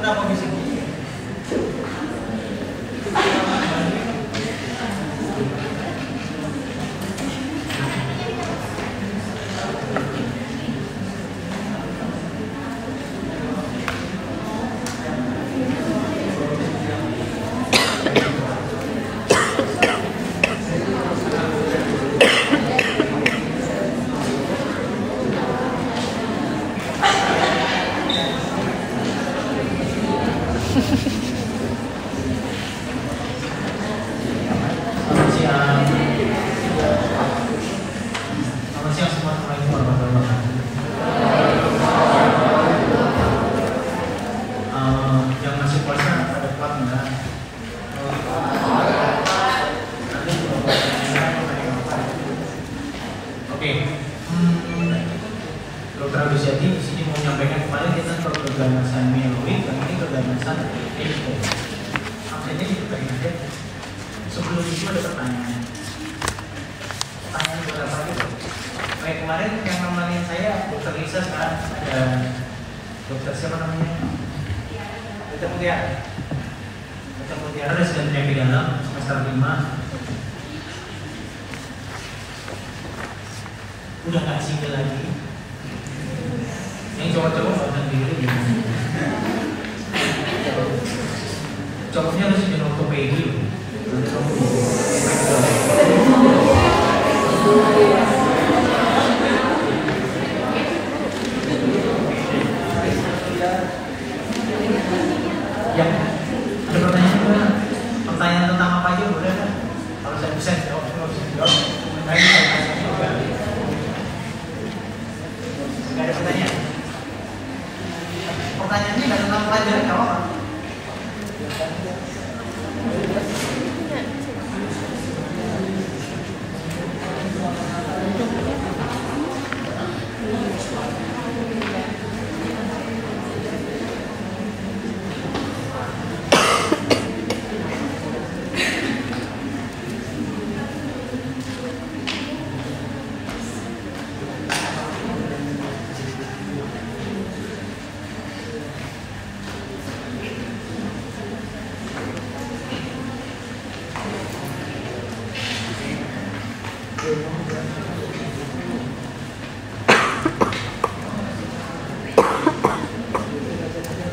Kenapa bisa gitu? Udah nggak single lagi. Yang cowok-cowok nggak diri gitu. Cowoknya harus jadi ortopedi. Ya, ada pertanyaan mana? Pertanyaan tentang apa aja boleh kan? Kalau saya bisa jawab, kalau bisa jawab, saya bisa tanya juga. Gak ada pertanyaan. Pertanyaannya gak tentang pelajaran, gak apa-apa.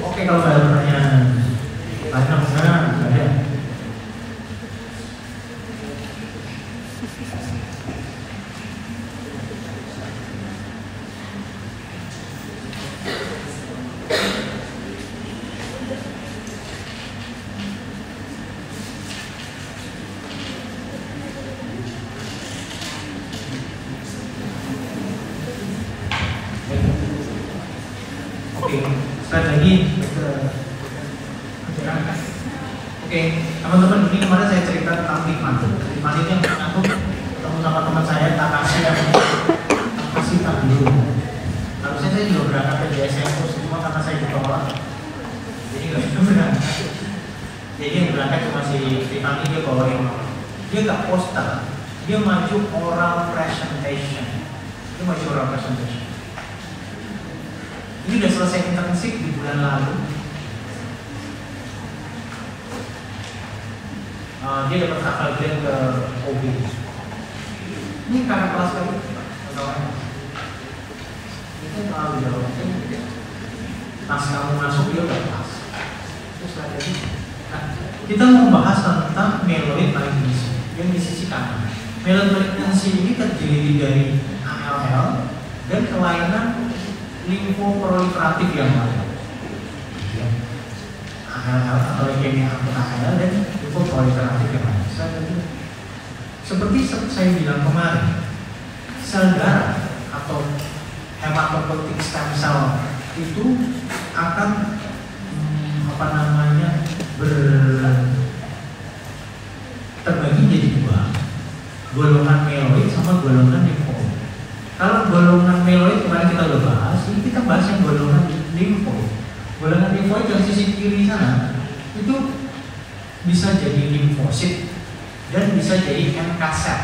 Oke, kalau ada pertanyaan banyak sana ada. Sekali lagi oke, teman-teman, ini kemarin saya cerita tentang Tikman. Tikman ini yang aku ketemu sama teman saya, Takashi Tandu. Harusnya saya juga berangkat ke JSM terus, cuma karena saya ditolak, jadi nggak bisa berangkat. Jadi yang berangkat cuma si Tikman ini, dia bawain, dia nggak poster, dia maju oral presentation. Ini udah selesai internship di bulan lalu. Dia dapat kakak grade ke OB. Ini kakak kelas kamu, itu terlalu jauh. Pas kamu masuk dia udah pas. Terus lagi, kita mau bahas tentang myeloid malignancy yang di sisi kanan. Myeloid malignancy ini terdiri dari ALL dan kelainan limfoproliferatif yang lain. ALL atau leukemia akut ALL dan limfoproliferatif yang lain. Seperti saya bilang kemarin, sel darah atau hematopoietic stem cell itu akan terbagi jadi dua, golongan myeloid sama golongan limfoid. Kalau golongan myeloid kemarin kita udah bahas, ini kita bahas yang golongan limfoid. Golongan limfoid yang sisi kiri sana itu bisa jadi limfosit dan bisa jadi NK cell.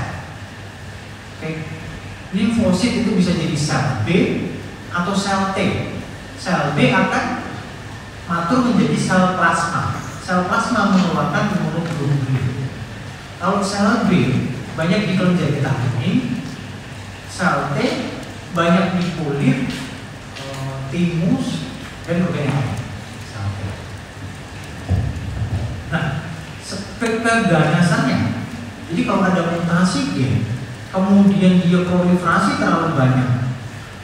Oke. Limfosit itu bisa jadi sel B atau sel T. Sel B akan matur menjadi sel plasma. Sel plasma mengeluarkan imunoglobulin. Kalau sel B banyak di kelenjar getah bening, sel T banyak di kulit, timus, dan organ. Nah, keganasannya, jadi kalau ada mutasi gen, kemudian dia proliferasi terlalu banyak,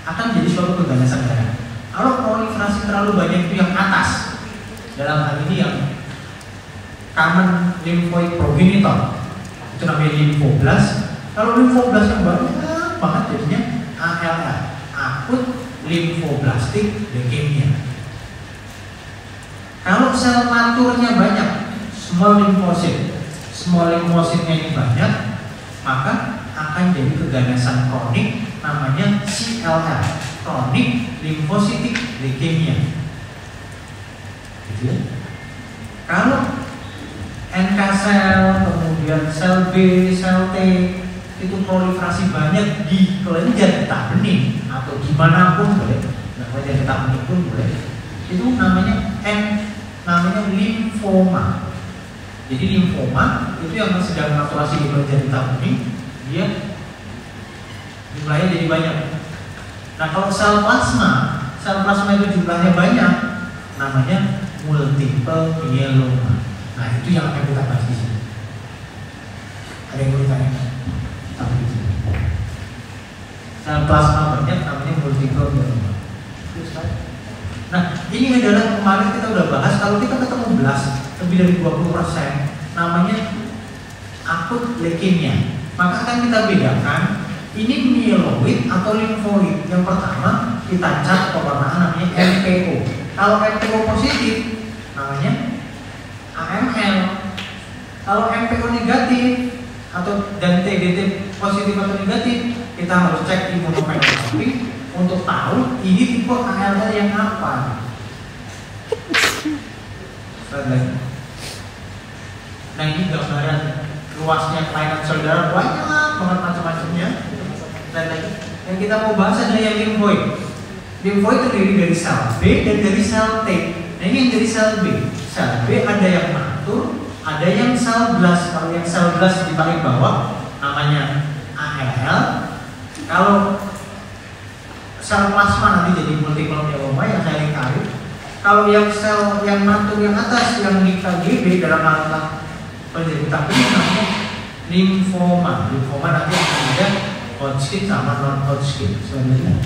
akan jadi suatu keganasan darah. Kalau proliferasi terlalu banyak itu yang atas, dalam hal ini yang common lymphoid progenitor, itu namanya limfoblast. Kalau limfoblast yang banyak banget jadinya ALL, akut lymphoblastic leukemia. Kalau sel maturnya banyak, small limfositnya ini banyak, maka akan jadi keganasan kronik namanya CLL, chronic lymphocytic leukemia. Gitu ya. Kalau NK sel, kemudian sel B, sel T itu proliferasi banyak di kelenjar getah bening atau dimanapun boleh, kelenjar getah bening pun boleh, itu namanya limfoma. Jadi limfoma itu yang sedang maturasi di kelenjar getah bening, dia jumlahnya jadi banyak. Nah kalau sel plasma itu jumlahnya banyak, namanya multiple myeloma. Nah itu yang akan kita bahas di sini. Ada yang mau ditanya? Sel plasma banyak namanya multiple myeloma. Nah ini adalah kemarin kita udah bahas, kalau kita ketemu blast lebih dari 20%, namanya akut leukemia. Maka akan kita bedakan ini myeloid atau limfoid. Yang pertama kita cat pewarnaan namanya MPO. Kalau MPO positif namanya AML. Kalau MPO negatif dan TDT positif atau negatif, kita harus cek imunohistochemistry untuk tahu ini tipe ALL yang apa. Nah ini gambaran luasnya kelainan sel darah, banyak banget macam-macamnya. Dan lagi yang kita mau bahas adalah yang limfoid. Limfoid terdiri dari sel B dan dari sel T. Nah ini yang dari sel B. Sel B ada yang matur, ada yang sel blast. Kalau yang sel blast di paling bawah namanya ALL. Kalau sel plasma nanti jadi multiple myeloma yang saya lingkari. Kalau yang sel yang matur yang atas yang di KGB dalam langkah penderita ini namanya limfoma. Limfoma nanti akan ada Hodgkin sama non Hodgkin sebenarnya.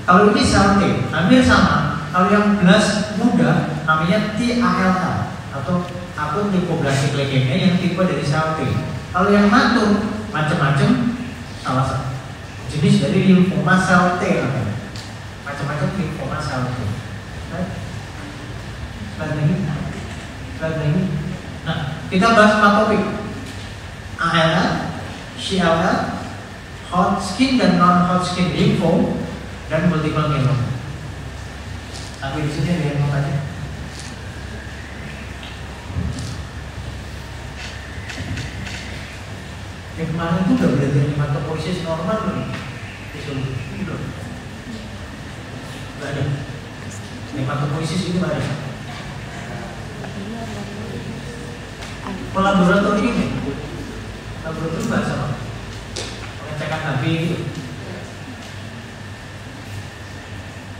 Kalau ini sel T, hampir sama. Kalau yang blast muda namanya TALL atau akut lymphoblastic leukemia yang tipe dari sel T. Kalau yang matur macam-macam, salah satu jenis dari limfoma sel T namanya. Macam-macam limfoma sel T. Slide lagi. Nah, kita bahas 4 topik: ALL, CLL, Hodgkin dan non-Hodgkin lymphoma, dan multiple myeloma. Sampai di sini ada yang mau tanya? Yang kemarin itu udah belajar hematopoiesis normal nih, fisiologi belum? Gak ada. Hematopoiesis itu gak ada. Laboratorium ya? Laboratorium bahasa apa? Pengecekan HB gitu.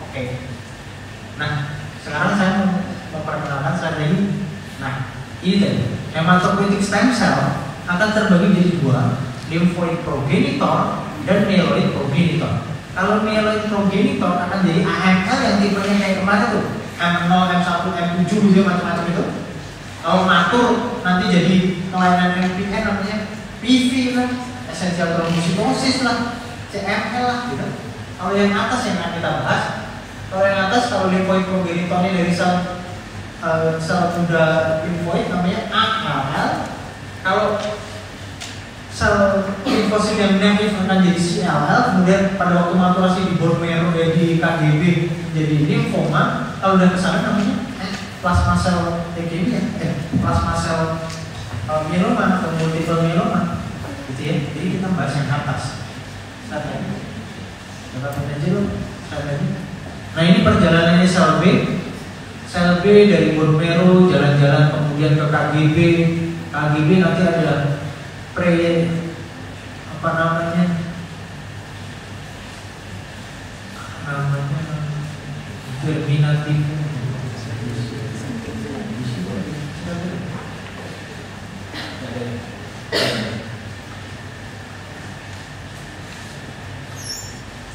Oke. Nah, sekarang saya mau memperkenalkan slide ini. Nah, ini tadi hematopoietic stem cell akan terbagi menjadi 2, lymphoid progenitor dan myeloid progenitor. Kalau myeloid progenitor akan jadi AML yang tipenya kayak kemarin tuh, M0, M1, M7 gitu macam-macam itu. Kalau matur nanti jadi kelainan MPN namanya PV lah, essential thrombocytosis lah, CML lah gitu. Kalau yang atas yang akan kita bahas, kalau yang atas kalau lymphoid progenitornya dari sel muda lymphoid namanya ALL. Kalau sel limfosit yang negatif akan jadi CLL, kemudian pada waktu maturasi di bone marrow di KGB jadi limfoma. Kalau udah kesana namanya plasma sel leukemia, plasma sel myeloma atau multiple myeloma, gitu ya. Jadi kita bahas yang atas. Slide lagi. Coba aja loh, slide lagi. Nah ini perjalanannya sel B sel B dari bone marrow jalan-jalan kemudian ke KGB. KGB nanti ada pre apa namanya germinatif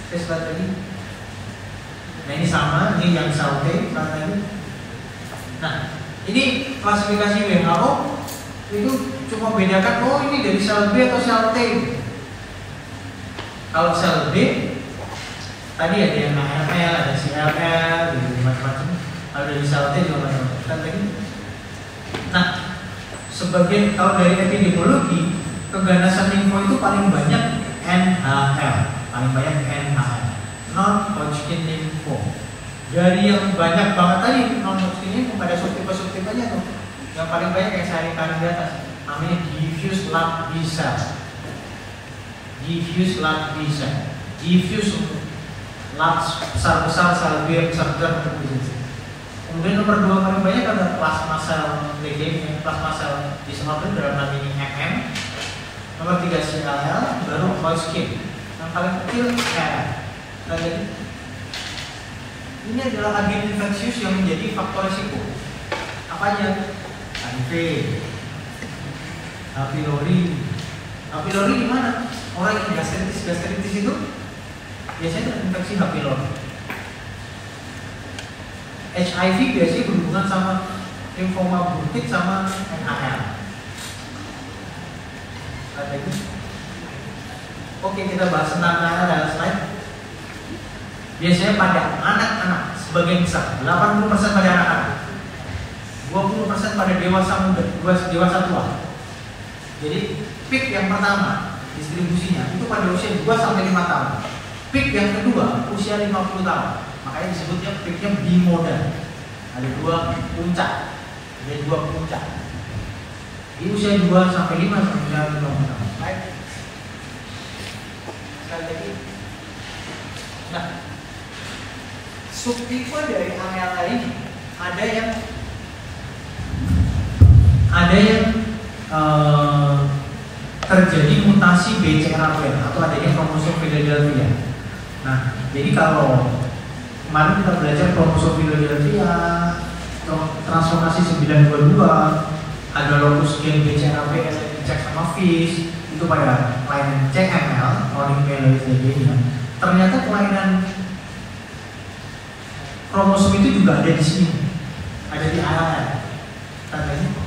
slide lagi. Nah ini sama, ini yang sel T lagi. Nah ini klasifikasi WHO itu cuma bedakan oh ini dari sel B atau sel T. Kalau sel B tadi ada yang AML, ada CLL, gitu macam-macam. Kalau dari sel T juga macam-macam lagi. Nah sebagian kalau dari epidemiologi keganasan limfo itu paling banyak NHL, paling banyak NHL, non-Hodgkin lymphoma. Dari yang banyak banget tadi non-Hodgkin lymphoma ada subtipe-subtipe aja tuh. Yang paling banyak yang saya tarik di atas namanya diffuse large B-cell. Diffuse large B-cell. Diffuse untuk large besar-besar sel B besar-besar untuk itu. Kemudian nomor 2 paling banyak ada plasma sel leukemia, plasma sel disematkan dalam nama ini MM. Nomor 3 CLL, baru Hodgkin. Yang paling kecil RR. Jadi ini adalah agen infeksius yang menjadi faktor risiko. Apa aja? HIV, H. pylori. H. pylori di mana? Orang yang gastritis itu biasanya terinfeksi H. pylori. HIV biasanya berhubungan sama limfoma butit sama NHL. Oke, kita bahas tentang NHL dalam slide. Biasanya pada anak-anak sebagian besar, 80% pada anak-anak, 20% pada dewasa muda, dewasa tua. Jadi peak yang pertama distribusinya itu pada usia 2 sampai 5 tahun. Peak yang kedua usia 50 tahun. Makanya disebutnya peaknya bimodal. Ada 2 puncak. Ada 2 puncak. Di usia 2 sampai 5 sampai usia 50 tahun. Baik. Sekali lagi. Nah, subtipe dari AML ini ada yang terjadi mutasi BCR atau adanya kromosom Philadelphia. Nah, jadi kalau kemarin kita belajar kromosom Philadelphia, transformasi 922, ada locus gen BCR yang dicek sama FISH, itu pada kelainan CML, chronic myeloid leukemia. Ternyata kelainan kromosom itu juga ada di sini, ada di ALL. Tandanya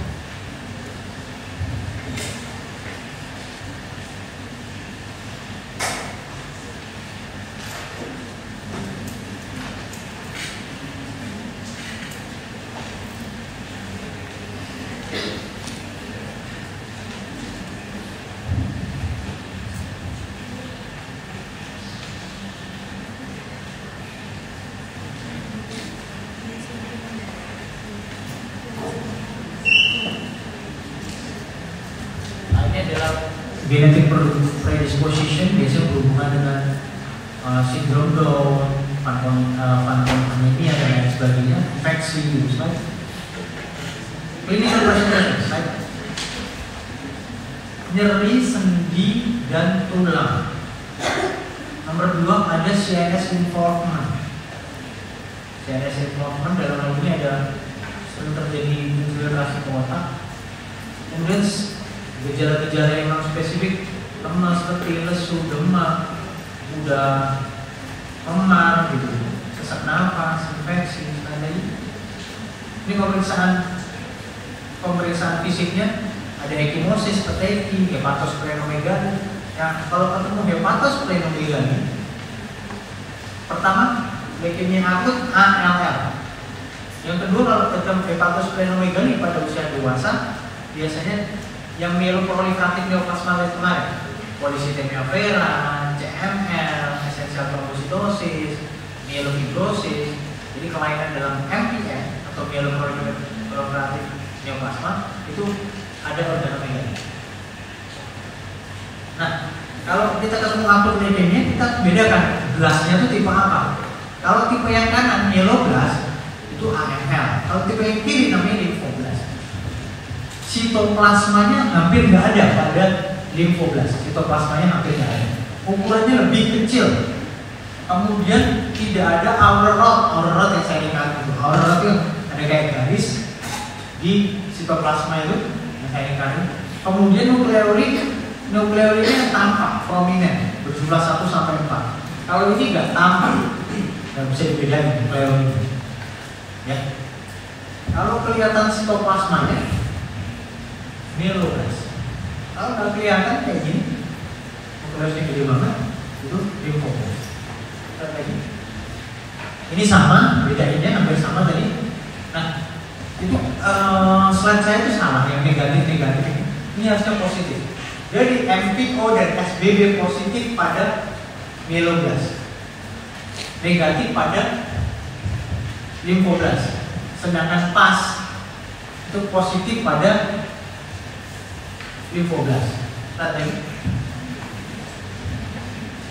genetic predisposition biasanya berhubungan dengan sindrom Down, Fanconi anemia dan lain sebagainya, infeksi, gitu. Clinical presentation, nyeri sendi dan tulang. Nomor 2 ada CNS involvement. CNS involvement dalam hal ini ada sering terjadi infiltrasi ke otak. Kemudian gejala-gejala yang non spesifik, lemas, letih, lesu, demam, udah memar gitu, sesak nafas, infeksi, sebagainya. Ini pemeriksaan fisiknya ada ekimosis, peteki, hepatosplenomegaly. Yang kalau ketemu hepatosplenomegaly, pertama leukemia akut ALL. Yang kedua kalau ketemu hepatosplenomegaly pada usia dewasa, biasanya yang myeloproliferatif neoplasma kemarin, polycythemia vera, CML, essential thrombocytosis, myelofibrosis. Jadi kelainan dalam MPN atau myeloproliferatif neoplasma itu ada organomegaly. Nah, kalau kita ketemu akut leukemia, kita bedakan gelasnya itu tipe apa. Kalau tipe yang kanan myeloblas itu AML. Kalau tipe yang kiri namanya limfoblast. Sitoplasmanya hampir nggak ada pada limfoblast. Sitoplasmanya hampir nggak ada. Ukurannya lebih kecil. Kemudian tidak ada outer rod yang saya ingat itu. Outer rod itu ada kayak garis di sitoplasma itu yang saya ingat. Kemudian nukleoridnya tampak prominent berjumlah 1 sampai 4. Kalau ini nggak tampak, nggak bisa dibedakan nukleorid. Ya. Kalau kelihatan sitoplasmanya, mieloblast. Kalau nggak kelihatan kayak gini, nukleosidnya gede banget, itu limfoblast. Lagi. Ini sama, bedainnya hampir sama tadi. Nah, itu slide saya itu sama, yang negatif-negatif ini. Ini harusnya positif. Jadi MPO dan SBB positif pada mieloblast, negatif pada limfoblast. Sedangkan PAS itu positif pada limfoblast. Lihat lagi.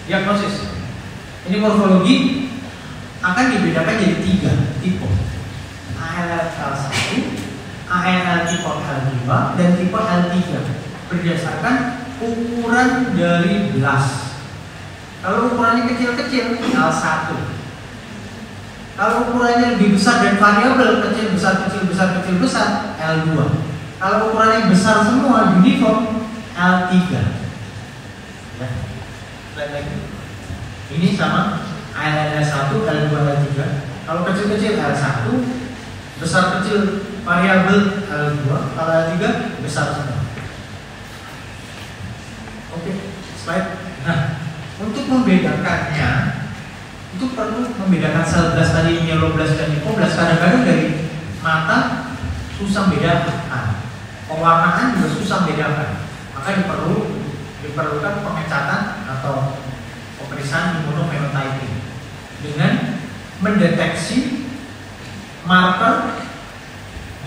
Diagnosis. Ini morfologi akan dibedakan jadi 3 tipe. ALL1, ALL tipe L2, dan tipe L3 berdasarkan ukuran dari belas. Kalau ukurannya kecil-kecil, L1. Kalau ukurannya lebih besar dan variabel kecil besar kecil besar kecil besar, L2. Kalau ukurannya besar semua uniform, L3. Ya. Lihat lagi. Ini sama ALL1, L2, L3. Kalau kecil-kecil L1, besar kecil variabel L2, kalau L3 besar semua. Oke, slide. Nah, untuk membedakannya itu perlu membedakan sel blast tadi, mieloblast dan limfoblast. Kadang-kadang dari mata susah membedakan, pewarnaan juga susah membedakan. Maka diperlukan pengecatan atau pemeriksaan immunophenotyping dengan mendeteksi marker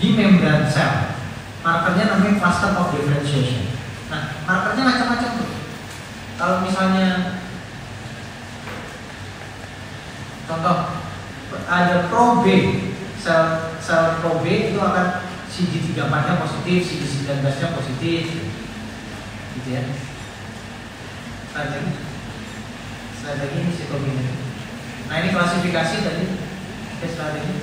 di membran sel. Markernya namanya cluster of differentiation. Nah, markernya macam-macam tuh. Kalau misalnya contoh ada pro B, sel pro B itu akan CD34-nya positif, CD19-nya positif, gitu ya. Lagi ini sitokinin. Nah, ini klasifikasi tadi ini.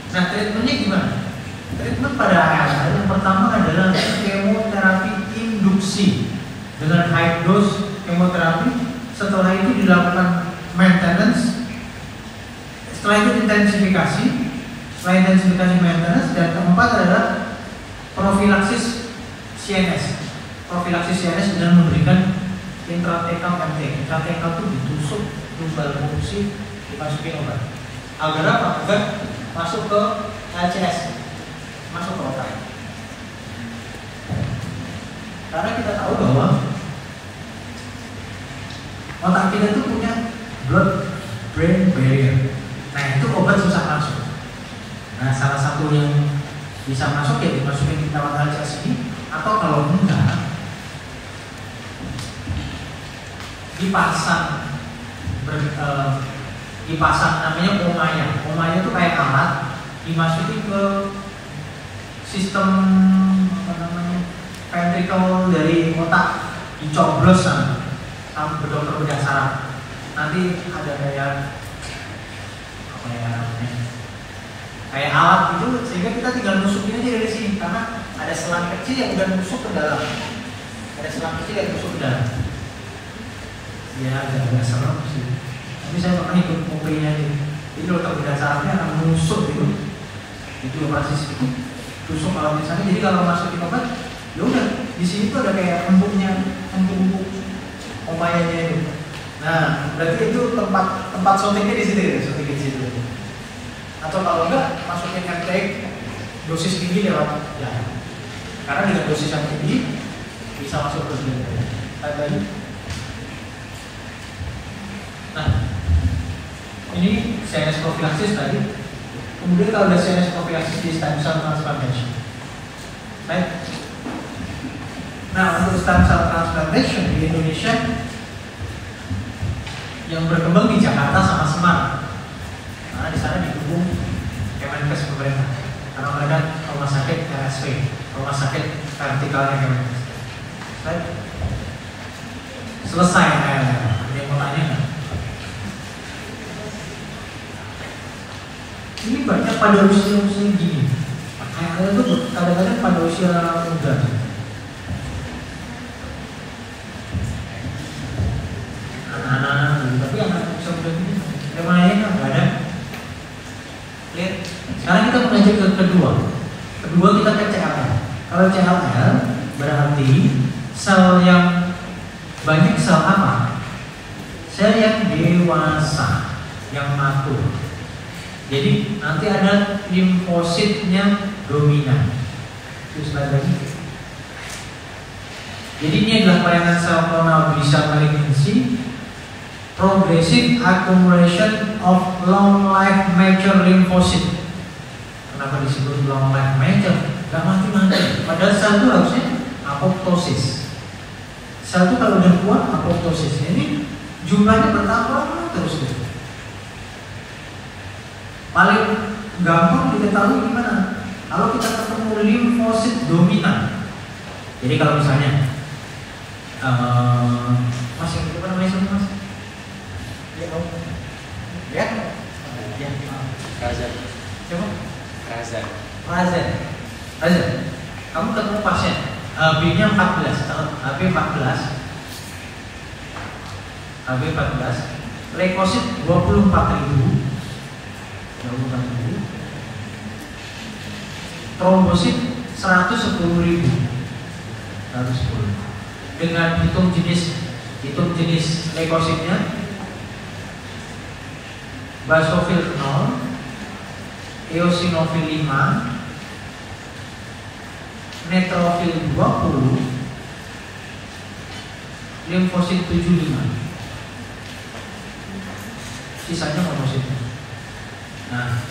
Nah, treatmentnya gimana? Treatment pada ALL yang pertama adalah kemoterapi induksi dengan high dose kemoterapi. Setelah itu dilakukan maintenance. Setelah itu intensifikasi. Setelah intensifikasi maintenance, dan keempat adalah profilaksis CNS. Profilaksis CNS dengan memberikan intrathecal MT. Intrathecal itu ditusuk tubal fungsi, dimasukin obat. Agar apa? Agar masuk ke LCS, masuk ke otak. Karena kita tahu bahwa otak kita itu punya blood-brain barrier. Nah, itu obat susah masuk. Nah, salah satu yang bisa masuk ya dimasukin lewat LCS ini, atau kalau enggak dipasang namanya omaya. Omaya itu kayak alat dimasukin ke sistem ventricle dari otak, dicoblos sama dokter bedah saraf. Nanti ada kayak alat itu, sehingga kita tinggal nusukin aja dari sini, karena ada selang kecil yang udah nusuk ke dalam. Ada selang kecil yang nusuk ke dalam. Ya, agak serem sih. Tapi saya pernah ikut OP-nya nih. Jadi dokter bedah sarafnya akan menusuk gitu. Itu operasi segitu. Tusuk kalau misalnya, jadi kalau masukin obat, ya udah di sini tuh ada kayak empuk omayanya itu. Nah, berarti itu tempat suntiknya di situ ya, suntiknya di situ. Atau kalau enggak, masukin MTX dosis tinggi lewat darah. Karena dengan dosis yang tinggi bisa masuk ke dalam. Tadi. Nah, ini CNS prophylaxis tadi. Kemudian kalau ada CNS prophylaxis di stem cell transplantation. Baik. Nah, untuk stem cell transplantation di Indonesia yang berkembang di Jakarta sama Semarang. Karena di sana umum Kemenkes pemerintah, karena mereka rumah sakit RSP, rumah sakit vertikalnya Kemenkes. Selesai ada yang mau tanya nggak? Ini banyak pada usia-usia gini. Ayah itu kadang-kadang pada usia muda. Anak-anak, tapi anak usia muda gini, yang lain nggak ada. Lihat, sekarang kita mengajar ke kedua. Kedua kita ke CLL. Kalau CLL berarti sel yang banyak sel apa? Sel yang dewasa, yang matur. Jadi nanti ada limfositnya dominan. Terus lagi. Jadi ini adalah pelayanan sel klonal B-cell malignancy, progressive accumulation of long life mature lymphocyte. Kenapa disebut long life mature? Gak mati-mati. Padahal sel itu harusnya apoptosis. Sel itu kalau udah kuat apoptosis. Jadi jumlahnya bertambah terus. Paling gampang diketahui gimana? Kalau kita ketemu limfosit dominan. Jadi kalau misalnya Mas yang itu namanya siapa Mas? Ya? Ya. Razan. Siapa? Razan. Kamu ketemu pasien HB-nya 14, HB 14, leukosit 24.000, trombosit 110.000, dengan hitung jenis leukositnya, basofil 0, eosinofil 5, neutrofil 20, limfosit 75, sisanya monosit. Nah,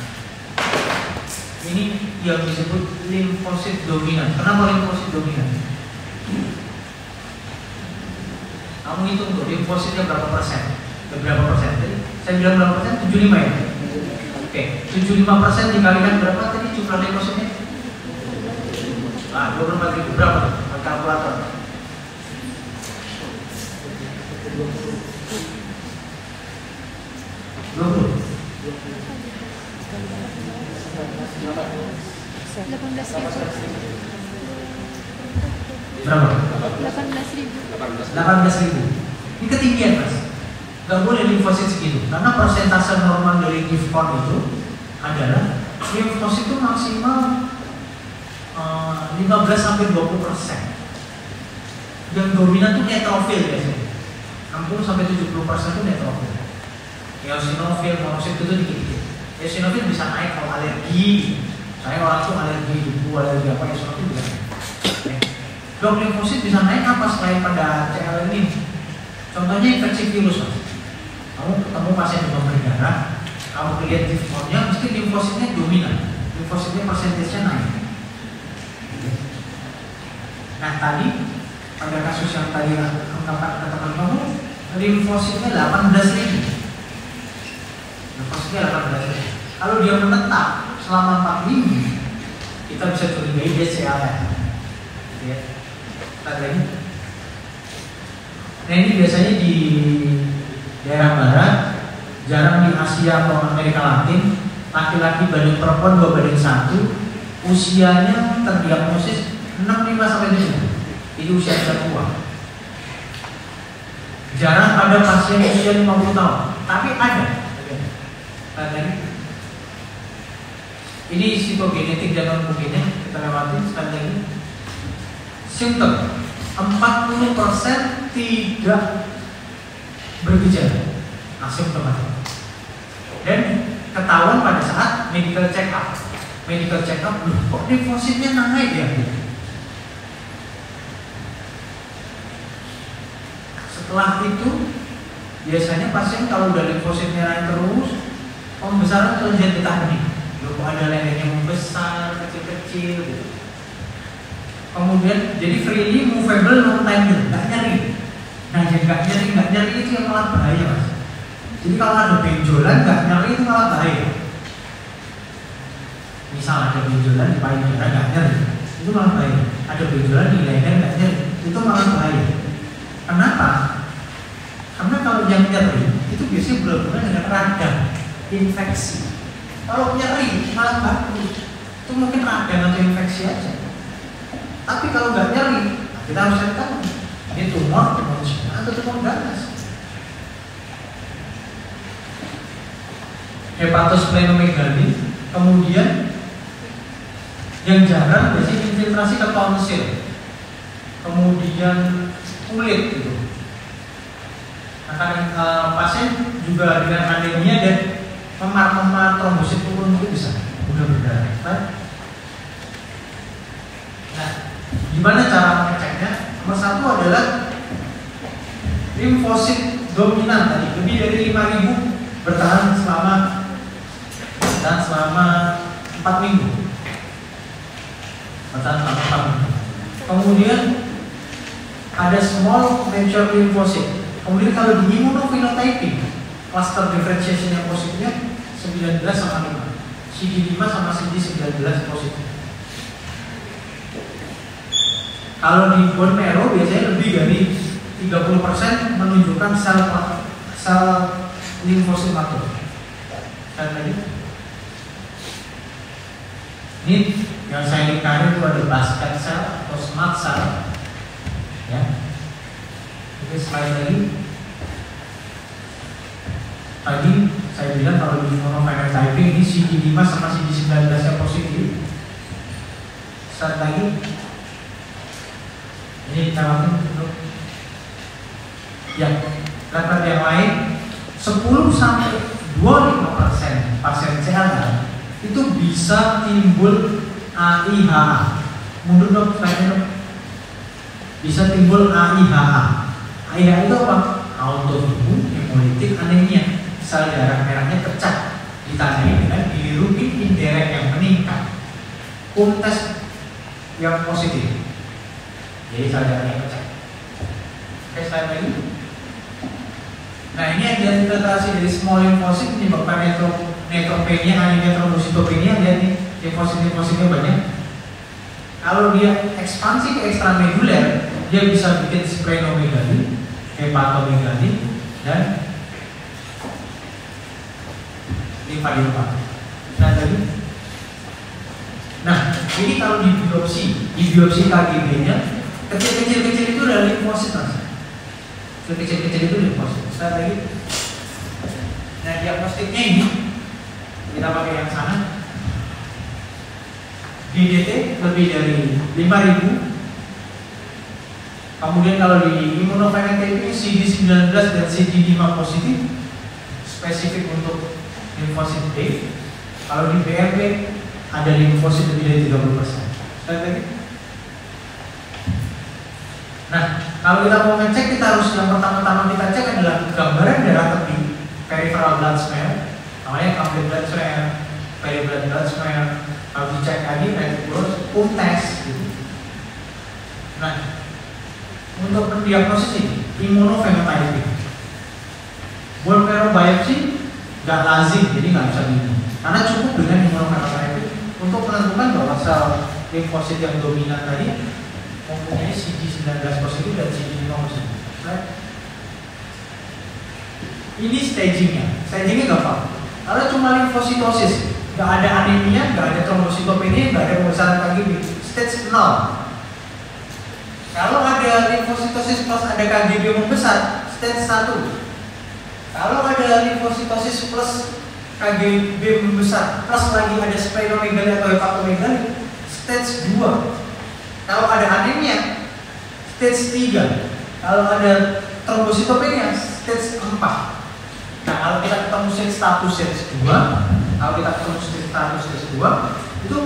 ini yang disebut limfosit dominan. Kenapa limfosit dominan? Kamu hitung tuh, limfositnya berapa persen? Berapa persen? Tadi saya bilang berapa persen? 75 ya? Oke, 75% dikalikan berapa tadi jumlah limfositnya? 24.000 berapa? Kalkulator. 20. 18.000. Berapa? 18.000. Ini ketinggian Mas. Gak boleh limfosit segitu, karena persentase normal dari gift count itu adalah limfosit itu maksimal 15-20%. Yang dominan itu neutrofil biasanya. 60-70% itu neutrofil. Eosinofil, monosit itu dikit-dikit. Eosinofil bisa naik kalau alergi. Saya orang tuh alergi debu, alergi apa, eosinofil bisa naik. Dok, limfosit bisa naik apa selain pada CL ini? Contohnya infeksi virus Mas. Kamu ketemu pasien demam berdarah, kamu lihat gift count-nya, mesti limfositnya dominan. Limfositnya persentasenya naik. Nah tadi pada kasus yang tadi katakan kamu, limfositnya 18.000. Limfositnya 18.000. Kalau dia menetap selama 4 minggu, kita bisa curigai dia CLL. Ya. Lagi. Nah ini biasanya di daerah barat, jarang di Asia atau Amerika Latin. Laki-laki banding perempuan 2 banding 1, usianya terdiagnosis 65-70. Ini usia tua. Jarang ada pasien usia 50 tahun, tapi ada. Ini psikogenetik dan non kita lewatin sekali lagi. Simptom 40% tidak bergejala, asimptomatik. Dan ketahuan pada saat medical check up. Kok limfositnya naik ya? Setelah itu biasanya pasien kalau udah limfositnya naik terus, pembesaran terlihat getah benih. Kok ada lehernya membesar, kecil-kecil gitu. Kemudian jadi freely movable non tender, nggak nyeri. Nah, jadi nggak nyeri itu yang malah bahaya Mas. Jadi kalau ada benjolan nggak nyeri itu malah bahaya. Misal ada benjolan di payudara nggak nyeri, itu malah bahaya. Ada benjolan di leher nggak nyeri, itu malah bahaya. Kenapa? Karena kalau yang nyeri itu biasanya berhubungan dengan radang, infeksi. Kalau nyeri malah bagus, itu mungkin radang atau infeksi aja. Tapi kalau nggak nyeri, kita harus cari tahu ini tumor jinak atau tumor ganas. Hepatosplenomegaly, kemudian yang jarang biasanya infiltrasi ke tonsil, kemudian kulit gitu. Akan pasien juga dengan anemia dan memar trombosit turun itu bisa mudah berdarah. Nah, gimana cara mengeceknya? Nomor satu adalah limfosit dominan tadi lebih dari 5.000 bertahan selama 4 minggu. Bertahan selama 4 minggu. Kemudian ada small mature lymphocyte. Kemudian kalau di immunophenotyping, cluster differentiation yang positifnya 19 sama 5, CD5 sama CD19 positif. Kalau di bone marrow biasanya lebih dari 30% menunjukkan sel limfosit matur. Dan tadi ini yang saya ingin itu ada basket cell atau smart cell. Ya. Oke, slide lagi. Tadi saya bilang kalau di immunophenotyping ini CD5 sama CD19 yang positif. Slide lagi. Ini kita lakukan untuk yang data yang lain 10-25% pasien CLL itu bisa timbul AIHA. Mundur dong, bisa timbul AIHA. AIHA itu apa? Autoimun hemolytic anemia. Sel darah merahnya pecah ditandai dengan bilirubin indirect yang meningkat. Tes yang positif. Jadi sel darahnya pecah. Oke, slide lagi. Nah, ini ada infiltrasi dari small lymphocyte menyebabkan neutropenia, anemia trombositopenia. Lihat nih, limfosit-limfositnya banyak. Kalau dia ekspansi ke ekstrameduler, dia bisa bikin splenomegaly, hepatomegaly, dan limfadenopati. Nah, tadi. Nah, ini kalau di biopsi KGB-nya, kecil-kecil itu adalah limfosit, Mas. Kecil-kecil itu limfosit. Saya lagi. Nah, diagnostiknya ini kita pakai yang sana. DDT lebih dari 5.000. Kemudian kalau di immunophenotyping CD19 dan CD5 positif, spesifik untuk limfosit B. Kalau di BRB ada limfosit lebih dari 30%. Saya lagi. Nah, kalau kita mau ngecek, kita harus yang pertama-tama kita cek adalah gambaran darah tepi, peripheral blood smear, namanya complete blood smear, peripheral blood smear. Kalau dicek lagi, reticulus, tes gitu. Nah, untuk mendiagnosis ini, immunophenotyping, bone marrow biopsy nggak lazim, jadi nggak bisa gini. Karena cukup dengan immunophenotyping untuk menentukan bahwa sel limfosit yang dominan tadi mempunyai CD19 positif dan CD5 positif. Ini stagingnya gampang. Kalau cuma limfositosis, nggak ada anemia, nggak ada trombositopenia, nggak ada pembesaran KGB, stage 0. Kalau ada limfositosis plus ada KGB membesar, stage 1. Kalau ada limfositosis plus KGB membesar, plus lagi ada splenomegaly atau hepatomegaly, stage 2. Kalau ada anemia, stage 3. Kalau ada trombositopenia, stage 4. Nah, kalau kita ketemu status stage 2, kalau kita ketemu status stage 2, itu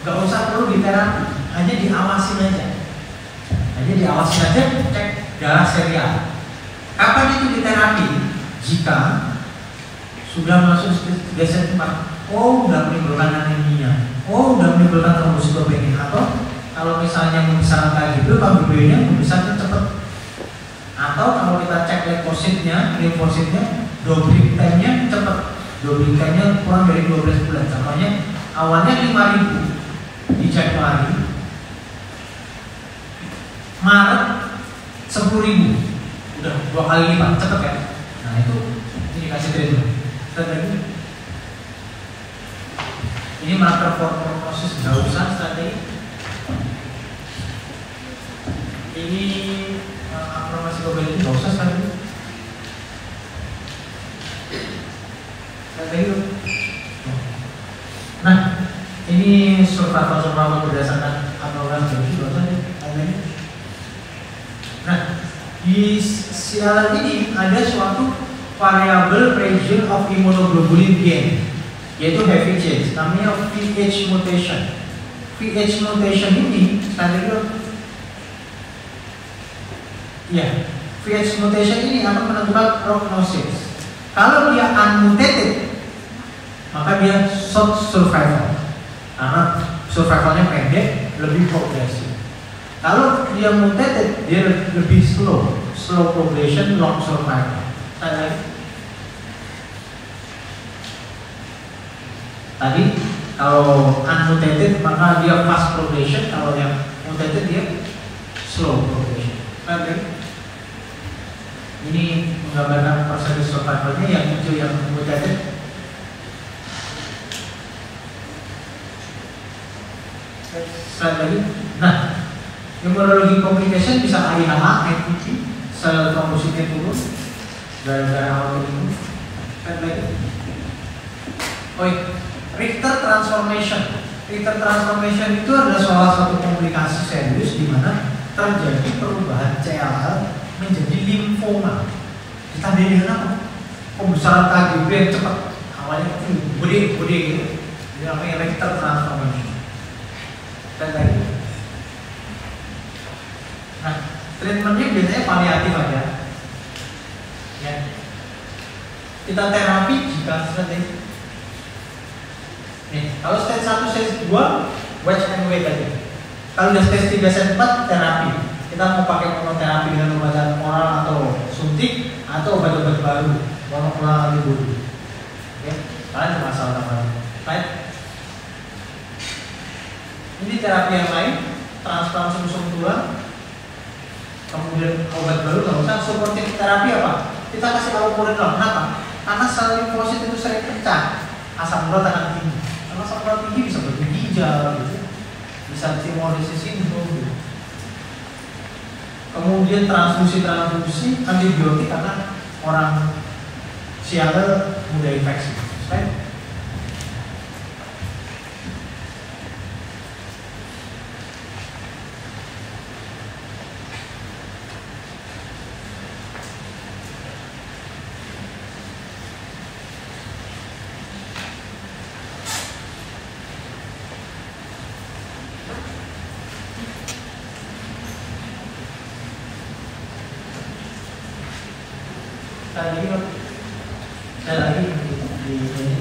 nggak usah perlu diterapi, hanya diawasin aja. Cek darah serial. Kapan itu diterapi? Jika sudah masuk stage 3 stage 4, udah menimbulkan anemia, udah menimbulkan trombositopenia, atau kalau misalnya membesarkan KGB, KGB-nya membesarkan cepat. Atau kalau kita cek limfositnya, doubling time-nya cepat. Doubling time-nya kurang dari 12 bulan. Contohnya awalnya 5.000 di Januari, Maret 10.000, udah 2 kali lipat, cepet ya. Nah itu indikasi treatment. Strategi ini marker for prognosis, nggak usah strategi. Ini akrobatik probability nggak usah strategi. Nah, ini survival berdasarkan akrobatik nggak usah strategi. Nah, di siaran ini ada suatu variable region of immunoglobulin gain, yaitu heavy chains, namanya VH mutation. VH mutation ini VH mutation ini akan menentukan prognosis. Kalau dia unmutated, maka dia short survival, karena survivalnya pendek, lebih progresif. Kalau dia mutated, dia lebih slow progression, long survival. Tadi kalau unmutated maka dia fast progression, kalau yang mutated dia slow progression. Ini menggambarkan proses survivalnya. Yang muncul yang mutated. Lagi. Nah, immunologi complication bisa IHA, ITP, sel trombositnya turun gara-gara autoimun. Richter transformation. Richter transformation itu adalah salah satu komplikasi serius di mana terjadi perubahan CLL menjadi limfoma. Ditandai dengan apa? Pembesaran KGB yang cepat. Awalnya gede gitu. Ini namanya Richter transformation. Dan lagi. Nah, treatmentnya biasanya paliatif aja. Ya. Kita terapi jika seperti nih, kalau stage 1, stage 2 watch and wait aja. Kalau udah stage 3, stage 4 terapi. Kita mau pakai monoterapi dengan obat oral atau suntik atau obat-obat baru monoclonal antibody. Oke, kalian ada masalah apa? Baik. Ini terapi yang lain, transplant sum-sum tulang. Kemudian obat baru nggak usah. Supportive terapi apa? Kita kasih allopurinol. Kenapa? Karena sel limfosit itu sering pecah, asam urat akan tinggi. Karena asam urat tinggi bisa berginjal, gitu. Bisa hemolysis sindrom. Gitu. Kemudian transfusi antibiotik karena orang CLL mudah infeksi. Right?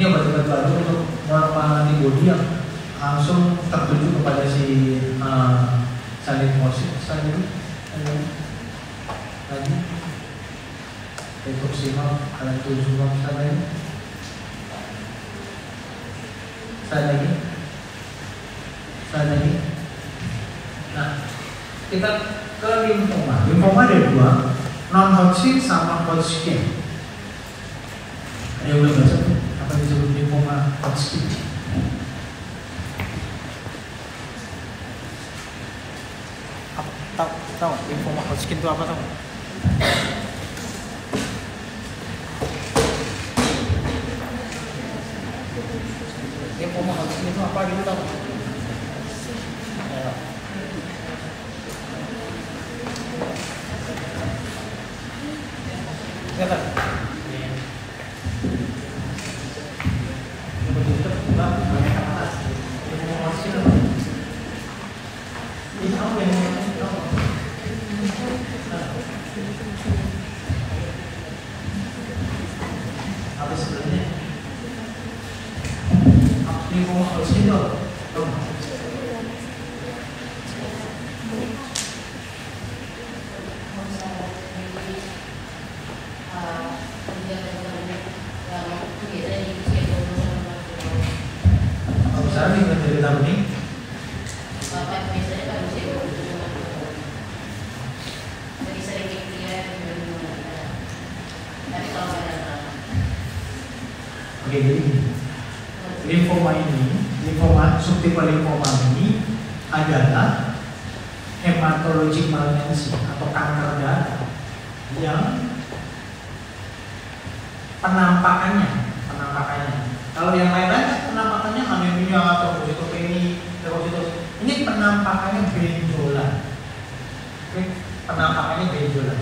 Ini obat-obat baru untuk monoclonal antibody yang langsung tertuju kepada si sel limfosit. Lagi rituximab, alemtuzumab, lagi. Nah, kita ke limfoma. Limfoma ada dua, non-Hodgkin sama Hodgkin. Ada yang belum baca apa disebut limfoma Hodgkin? Tahu limfoma Hodgkin itu apa tahu? Limfoma Hodgkin itu apa gitu tahu? getah bening? Bapak biasanya kalau sibuk jadi sering dia tapi kalau ada Oke, jadi limfoma ini, subtipe limfoma ini adalah hematologic malignancy atau kanker darah yang penampakannya. Kalau yang lain-lain penampakannya anemia atau trombositopenia, ini penampakannya benjolan. Oke, penampakannya benjolan.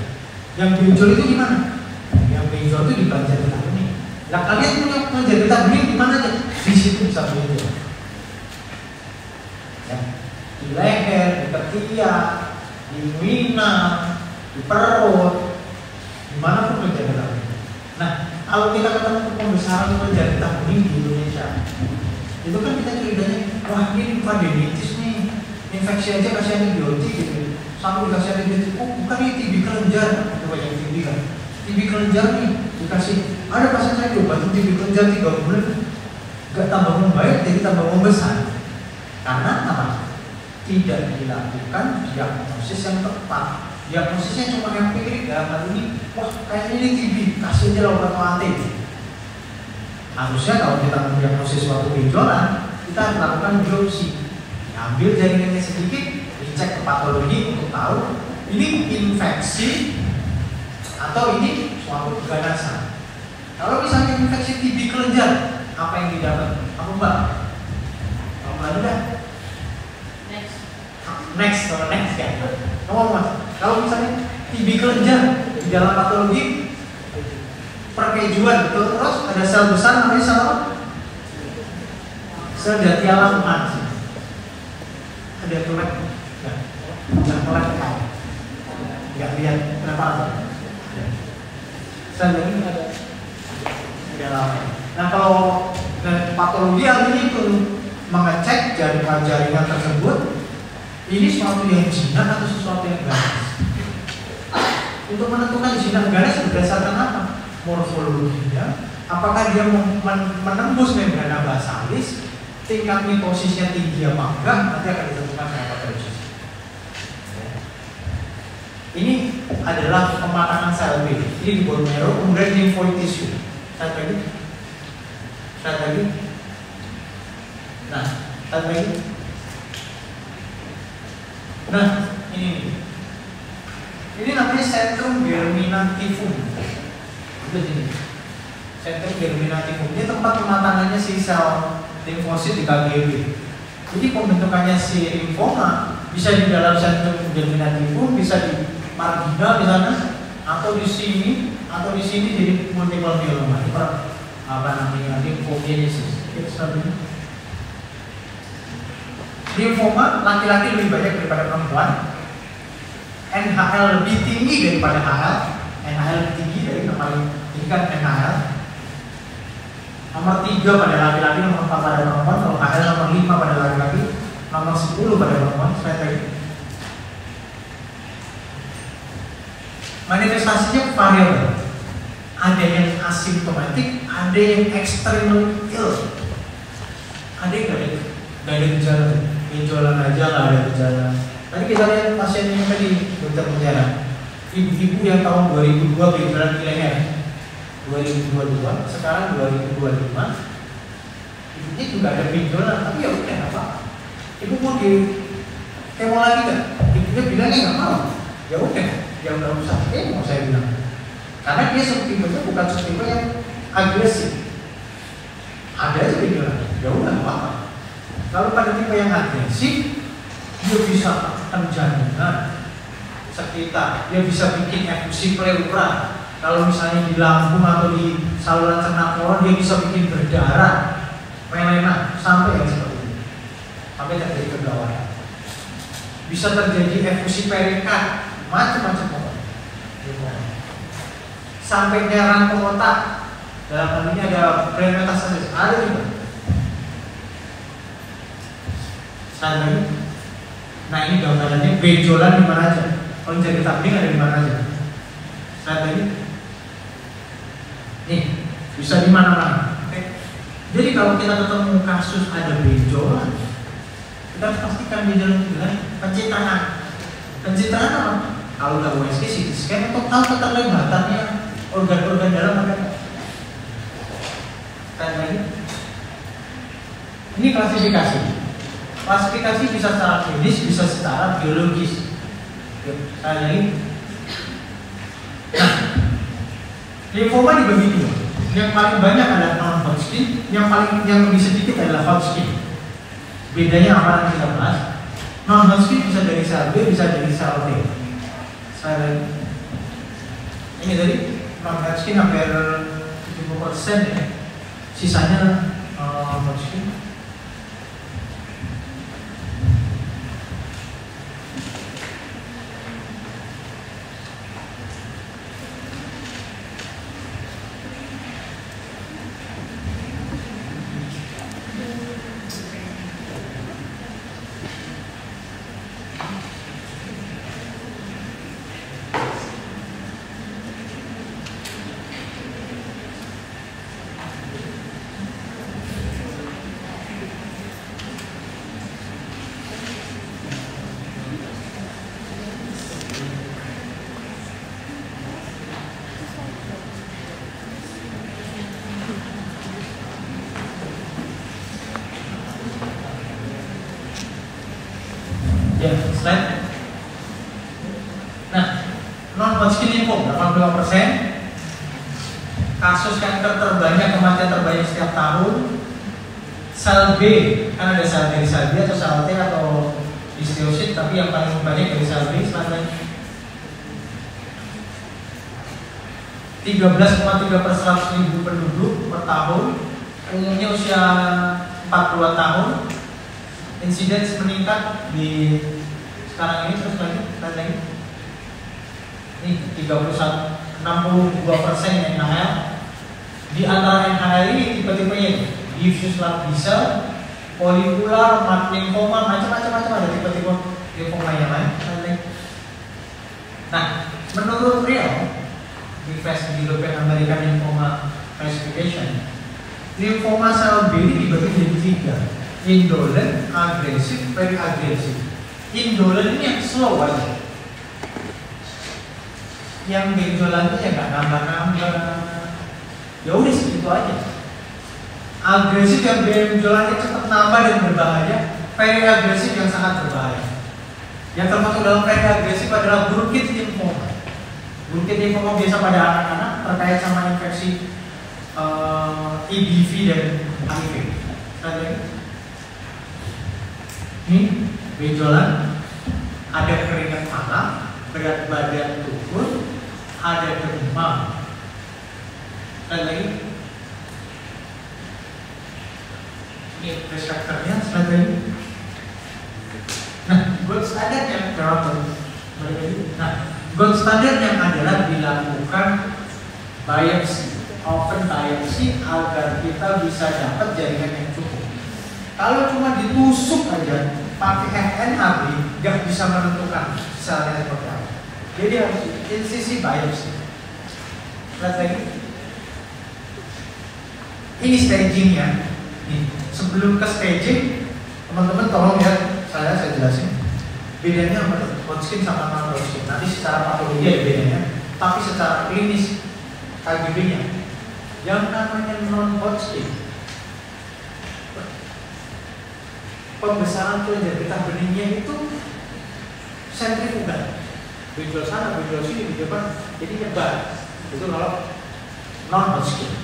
Yang benjol itu gimana? Yang benjol itu di bagian getah bening. Nah, kalian punya bagian getah bening di mana aja? Di situ bisa benjol. Ya, di leher, di ketiak, di inguinal, di perut, dimanapun bagian getah bening. Nah, kalau kita ketemu pembesaran bagian getah bening di Indonesia, itu kan kita curiganya, wah ini lymphadenitis nih, infeksi aja kasih antibiotik gitu, sampai dikasih antibiotik, oh bukan ini TB kelenjar, coba yang TB kan, TB kelenjar nih dikasih, ada pasien saya diobatin TB kelenjar 3 bulan, gak tambah membaik, jadi tambah membesar, karena apa? Tidak dilakukan diagnosis yang tepat. Diagnosisnya cuma empirik dalam hal ini, wah kayaknya ini TB, kasih aja obat anti. Harusnya kalau kita mendiagnosis suatu benjolan, kita melakukan biopsi, ambil jaringannya sedikit, dicek ke patologi untuk tahu ini infeksi atau ini suatu keganasan. Kalau misalnya infeksi TB kelenjar, apa yang didapat? Apa mbak? Kalau mbak udah? Next ya. Ngomong mas. Kalau misalnya TB kelenjar di dalam patologi perkejuan, terus ada sel besar namanya sel apa? Sel dati alam ada tulet, nggak tulet kan? Nggak lihat kenapa ada? Sel ini ada alam. Nah kalau patologi artinya itu mengecek jaringan tersebut ini suatu yang jinak atau sesuatu yang ganas. Untuk menentukan jinak ganas berdasarkan apa? Morfologinya, apakah dia menembus membrana basalis, tingkat mitosisnya tinggi apa enggak, nanti akan ditentukan berapa dosis. Ini adalah pematangan sel B. Ini di bone marrow, kemudian lymphoid tissue. Satu lagi. Nah, satu lagi. Nah, ini namanya centrum germinativum. Ini centrum germinativum. Ini tempat pematangannya si sel limfosit di KGB. Jadi pembentukannya si limfoma bisa di dalam centrum germinativum, bisa di marginal di sana, atau di sini jadi multiple myeloma. Ini apa namanya? Lymphomatosis. Limfoma laki-laki lebih banyak daripada perempuan. NHL lebih tinggi daripada HL. NHL lebih tinggi dari yang paling tinggi kan NHL. Nomor 3 pada laki-laki, nomor 4 pada perempuan. Kalau HL nomor 5 pada laki-laki, nomor 10 pada perempuan. Manifestasinya variabel. Ada yang asimptomatik, ada yang extremely ill. Ada yang gak ada gejala. Benjolan aja nggak ada gejala. Tadi kita lihat pasien yang tadi dokter penjara, ibu-ibu yang tahun 2002 benjolan di leher, 2022, sekarang 2025, ibunya juga ada benjolan, tapi ya udah apa? Ibu mau di kemo lagi nggak? Ibunya bilangnya nggak mau. Ya udah, ya nggak usah. Mau saya bilang, karena dia subtipenya bukan subtipe yang agresif. Ada aja benjolan, ya udah nggak apa-apa. Kalau pada tipe yang agresif, dia bisa tekan jaringan sekitar, dia bisa bikin efusi pleura. Kalau misalnya di lambung atau di saluran cerna koron, dia bisa bikin berdarah, melena, sampai yang seperti ini, sampai terjadi kegawatan. Bisa terjadi efusi perikat, macam-macam orang. Sampai nyerang ke otak. Dalam hal ini ada brain metastasis, ada juga. Nah ini gambarannya benjolan di mana aja. Kalau jadi tabling ada di mana aja. Saat ini, nih bisa di mana-mana. Jadi kalau kita ketemu kasus ada benjolan, kita pastikan di dalam gelang pencitraan. Pencitraan apa? Kalau udah USG, CT scan untuk tahu keterlibatannya organ-organ dalam ada. Tanya lagi. Ini klasifikasi. Klasifikasi bisa secara klinis, bisa secara biologis. Tanya lagi. Nah, limfoma dibagi dua. Yang paling banyak adalah non-Hodgkin, yang lebih sedikit adalah Hodgkin. Bedanya apa yang kita bahas? Non-Hodgkin bisa dari sel B, bisa dari sel T. Ini tadi non-Hodgkin hampir 70% ya. Sisanya Hodgkin. Ya, slide. Nah, non-Hodgkin lymphoma 82%. Kasus kanker terbanyak, kematian terbanyak setiap tahun. Sel B, kan ada sel dari sel B atau sel T atau histiosit, tapi yang paling banyak dari sel B. Slide. 13,3/100.000 penduduk per tahun. Umumnya usia 42 tahun. Insidence meningkat di sekarang ini terus lagi. Ini 62% yang NHL. Di antara NHL ini tipe-tipenya diffuse large B-cell, follicular, lymphoma, macam-macam ada tipe-tipe lymphoma yang lain. Nah, menurut Real di European American Lymphoma Classification, lymphoma sel B ini dibagi jadi 3. Indolent, agresif, very agresif. Indolent ini yang slow aja. Yang benjolan itu ya nggak nambah-nambah. Ya udah segitu aja. Agresif yang benjolannya cepat nambah dan berbahaya. Very agresif yang sangat berbahaya. Yang termasuk dalam very agresif adalah Burkitt lymphoma. Burkitt lymphoma biasa pada anak-anak terkait sama infeksi EBV dan HIV. Ini benjolan, ada keringat mata, berat badan turun, ada demam. Dan lagi, ini reseptornya lagi. Nah, gold standard yang gold standard yang adalah dilakukan biopsi, open biopsi agar kita bisa dapat jaringan yang cukup. Kalau cuma ditusuk aja pakai FNAB, nggak bisa menentukan selnya seperti apa. Jadi harus insisi biopsi. Lihat lagi. Ini stagingnya. Nih, sebelum ke staging, teman-teman tolong ya, saya jelasin. Bedanya apa? Hodgkin sama non-Hodgkin. Nanti secara patologi ada bedanya, tapi secara klinis KGB-nya, yang namanya non-Hodgkin, pembesaran kelenjar getah benihnya itu sentrifugal, benjol sana, benjol sini, di depan, jadi nyebar. Itu kalau non-Hodgkin.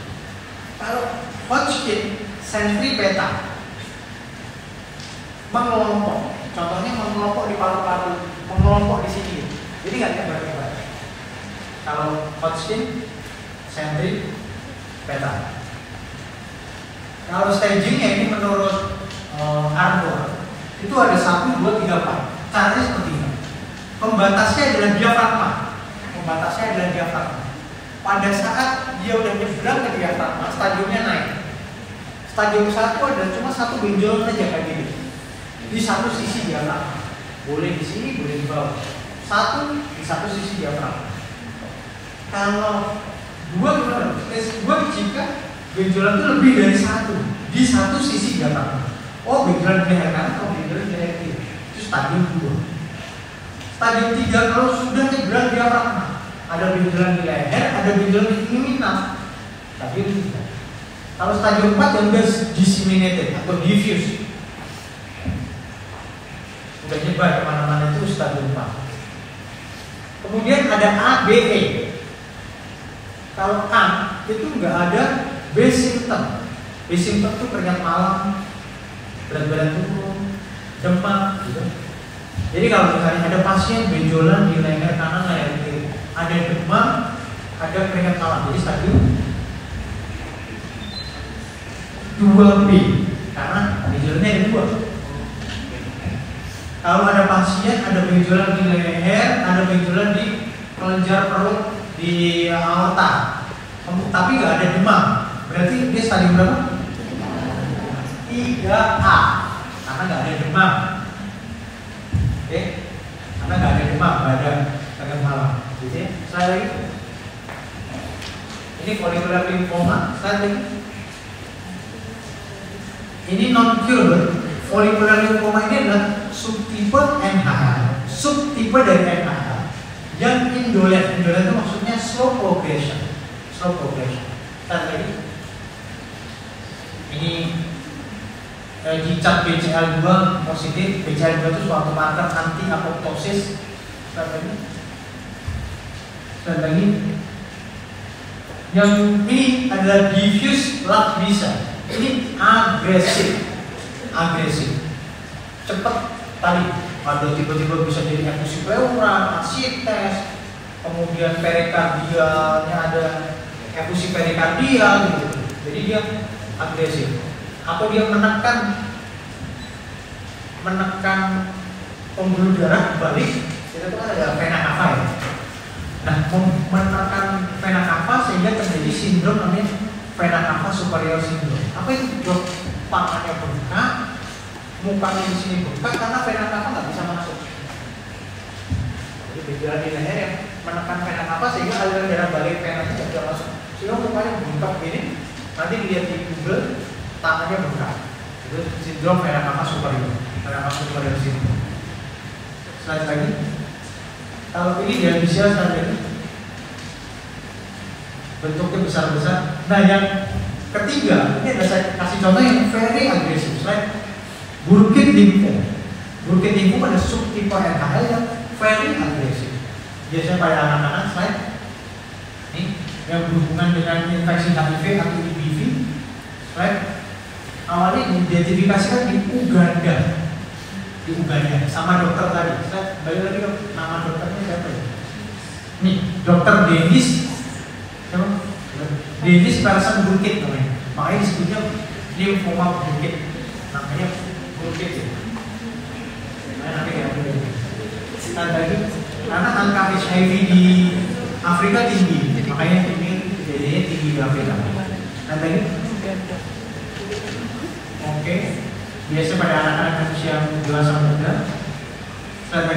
Kalau Hodgkin, sentripeta, mengelompok. Contohnya mengelompok di paru-paru, mengelompok di sini. Jadi nggak nyebar-nyebar. Kalau Hodgkin, sentripeta. Kalau stagingnya ini menurut Arbor itu ada 1, 2, 3, 4. Caranya seperti ini. Pembatasnya adalah diafragma. Pada saat dia udah nyebrang ke diafragma, stadiumnya naik. Stadium 1 adalah cuma satu benjolan aja kayak gini. Di satu sisi diafragma. Boleh di sini, boleh di bawah. Satu di satu sisi diafragma. Kalau 2 gimana? 2 jika benjolan itu lebih dari 1 di satu sisi diafragma. Oh, benjolan di leher kanan, oh benjolan di leher stadium 2. Stadium 3 kalau sudah benjolan diafragma, ada benjolan di leher, ada benjolan di inguinal, stadium 3. Kalau stadium 4 yang udah disseminated atau diffuse, udah nyebar kemana-mana, itu stadium 4. Kemudian ada A, B, E. Kalau A itu nggak ada B symptom. B symptom itu keringat malam, berat badan turun, demam, gitu. Jadi kalau misalnya ada pasien benjolan di leher kanan, leher kiri, ada demam, ada keringat malam, jadi stadium 2B, karena benjolannya ada 2. Kalau ada pasien ada benjolan di leher, ada benjolan di kelenjar perut, di aorta, tapi nggak ada demam, berarti dia stadium berapa? 3A, karena nggak ada demam. Oke, karena nggak ada demam, nggak ada keringat malam, gitu ya. Saya lagi, ini follicular lymphoma. Saya lagi, ini non curable. Follicular lymphoma ini adalah subtipe NHL, subtipe dari NHL yang indolent. Indolent itu maksudnya slow progression, slow progression. Kita lagi, ini dicap BCL2 positif. BCL2 itu suatu marker anti apoptosis. Dan lagi, yang ini adalah diffuse large B-cell. Ini agresif, agresif, cepat tadi. Ada tiba-tiba bisa jadi efusi pleural, asites, kemudian perikardialnya ada efusi perikardial gitu. Jadi dia agresif. Atau dia menekan pembuluh darah balik. Kita tuh kan ada vena cava ya. Nah, menekan vena cava sehingga terjadi sindrom namanya vena cava superior syndrome. Apa itu? Dok, tangannya bengkak, mukanya di sini bengkak karena vena cava nggak bisa masuk. Jadi benjolan di leher yang menekan vena cava sehingga aliran darah balik vena itu nggak bisa masuk. Sehingga mukanya bengkak gini. Nanti dilihat di Google, tangannya bengkak. Itu sindrom vena cava superior, vena cava superior syndrome. Slide lagi. Kalau ini dia bisa lagi. Bentuknya besar-besar. Nah, yang ketiga, ini ada saya kasih contoh yang very agresif. Slide. Burkitt lymphoma. Burkitt lymphoma ada subtipe NHL yang very agresif. Biasanya pada anak-anak. Slide. Ini yang berhubungan dengan infeksi HIV atau EBV. Slide. Awalnya diidentifikasikan di Uganda. Di Uganda sama dokter tadi. Slide. Balik lagi dok. Nama dokternya siapa ya? Nih, dokter Dennis. Dennis Person Burkitt namanya. Makanya disebutnya lymphoma Burkitt. Namanya Burkitt ya. Nanti ya. Lagi, karena angka HIV di Afrika tinggi, makanya ini jadinya tinggi di Afrika. Nanti oke, biasa pada anak-anak usia dewasa muda. Lagi,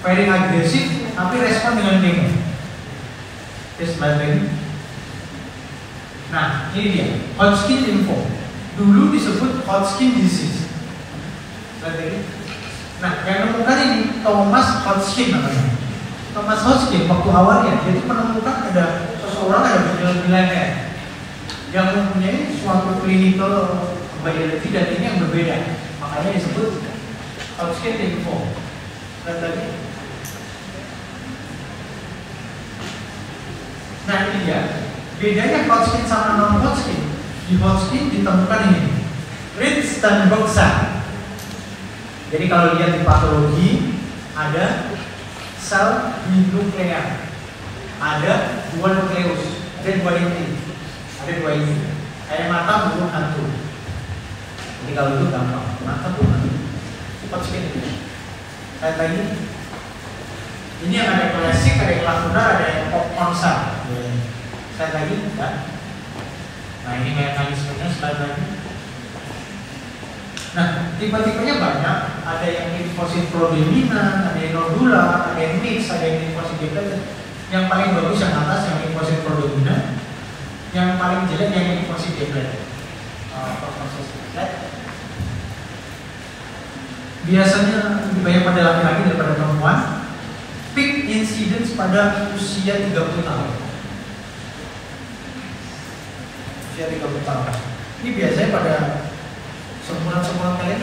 very agresif, tapi respon dengan kemo. Slide lagi. Nah, ini dia Hodgkin lymphoma. Dulu disebut Hodgkin disease. Slide lagi. Nah, yang menemukan ini Thomas Hodgkin namanya. Thomas Hodgkin waktu awalnya dia itu menemukan ada seseorang ada benjolan di leher yang mempunyai suatu clinical biology dan ini yang berbeda. Makanya disebut Hodgkin lymphoma. Slide lagi. Nah, ini dia bedanya Hodgkin sama non-Hodgkin. Di Hodgkin ditemukan ini Ritz dan Boxa. Jadi kalau lihat di patologi ada sel binuklear, ada dua nukleus, ada dua inti, kayak mata burung hantu. Jadi kalau itu gampang, mata burung hantu. Hodgkin itu. Kayak lagi. Ini yang ada klasik, ada yang lakunar, ada yang konsa. Slide lagi, kan? Nah, ini mekanismenya slide lagi. Nah, tipe-tipenya banyak. Ada yang limfosit prodominan, ada yang nodular, ada yang mix, ada yang limfosit depleted. Yang paling bagus yang atas, yang limfosit prodominan. Yang paling jelek yang limfosit depleted. biasanya lebih banyak pada laki-laki daripada perempuan. Peak incidence pada usia 30 tahun. Usia 30 tahun. Ini biasanya pada seumuran kalian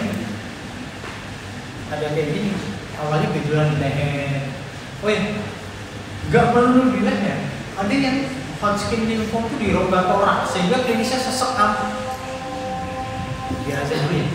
ada kayak gini. Awalnya benjolan di leher. Oh ya, nggak perlu di leher. Ada yang Hodgkin lymphoma itu di rongga torak sehingga klinisnya sesek kan. Biasa dulu ya.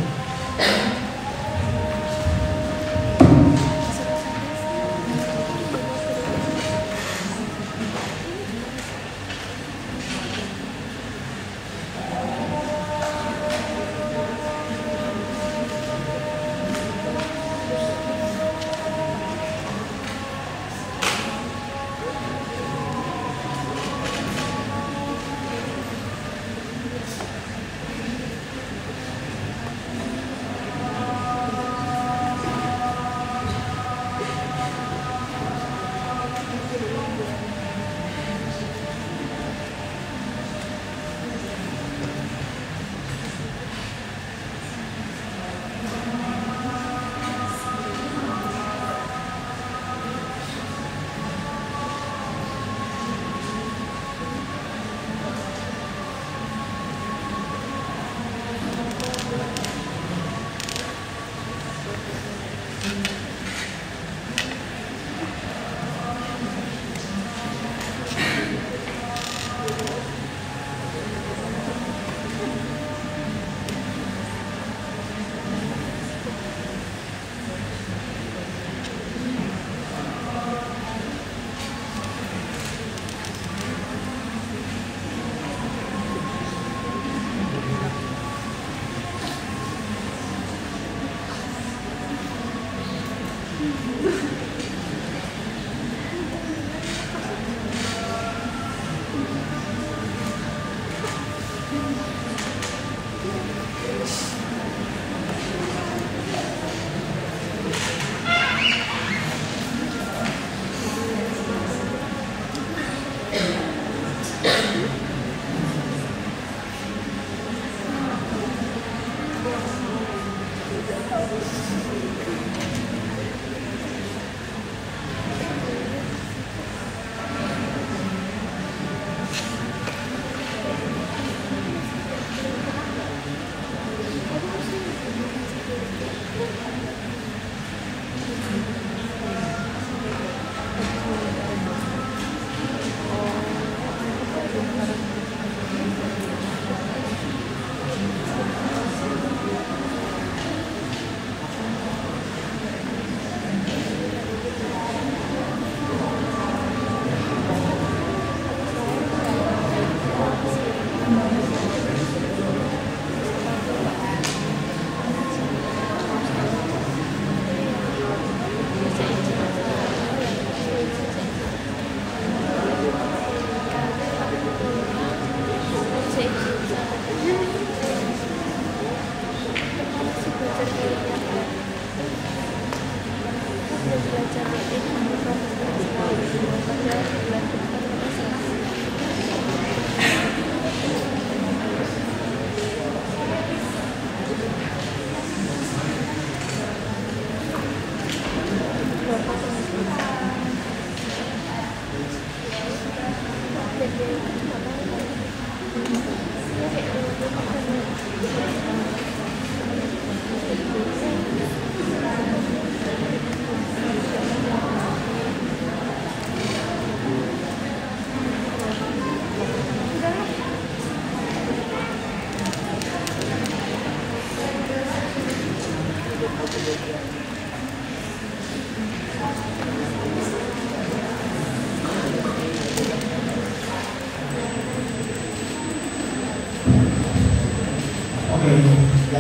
Ya.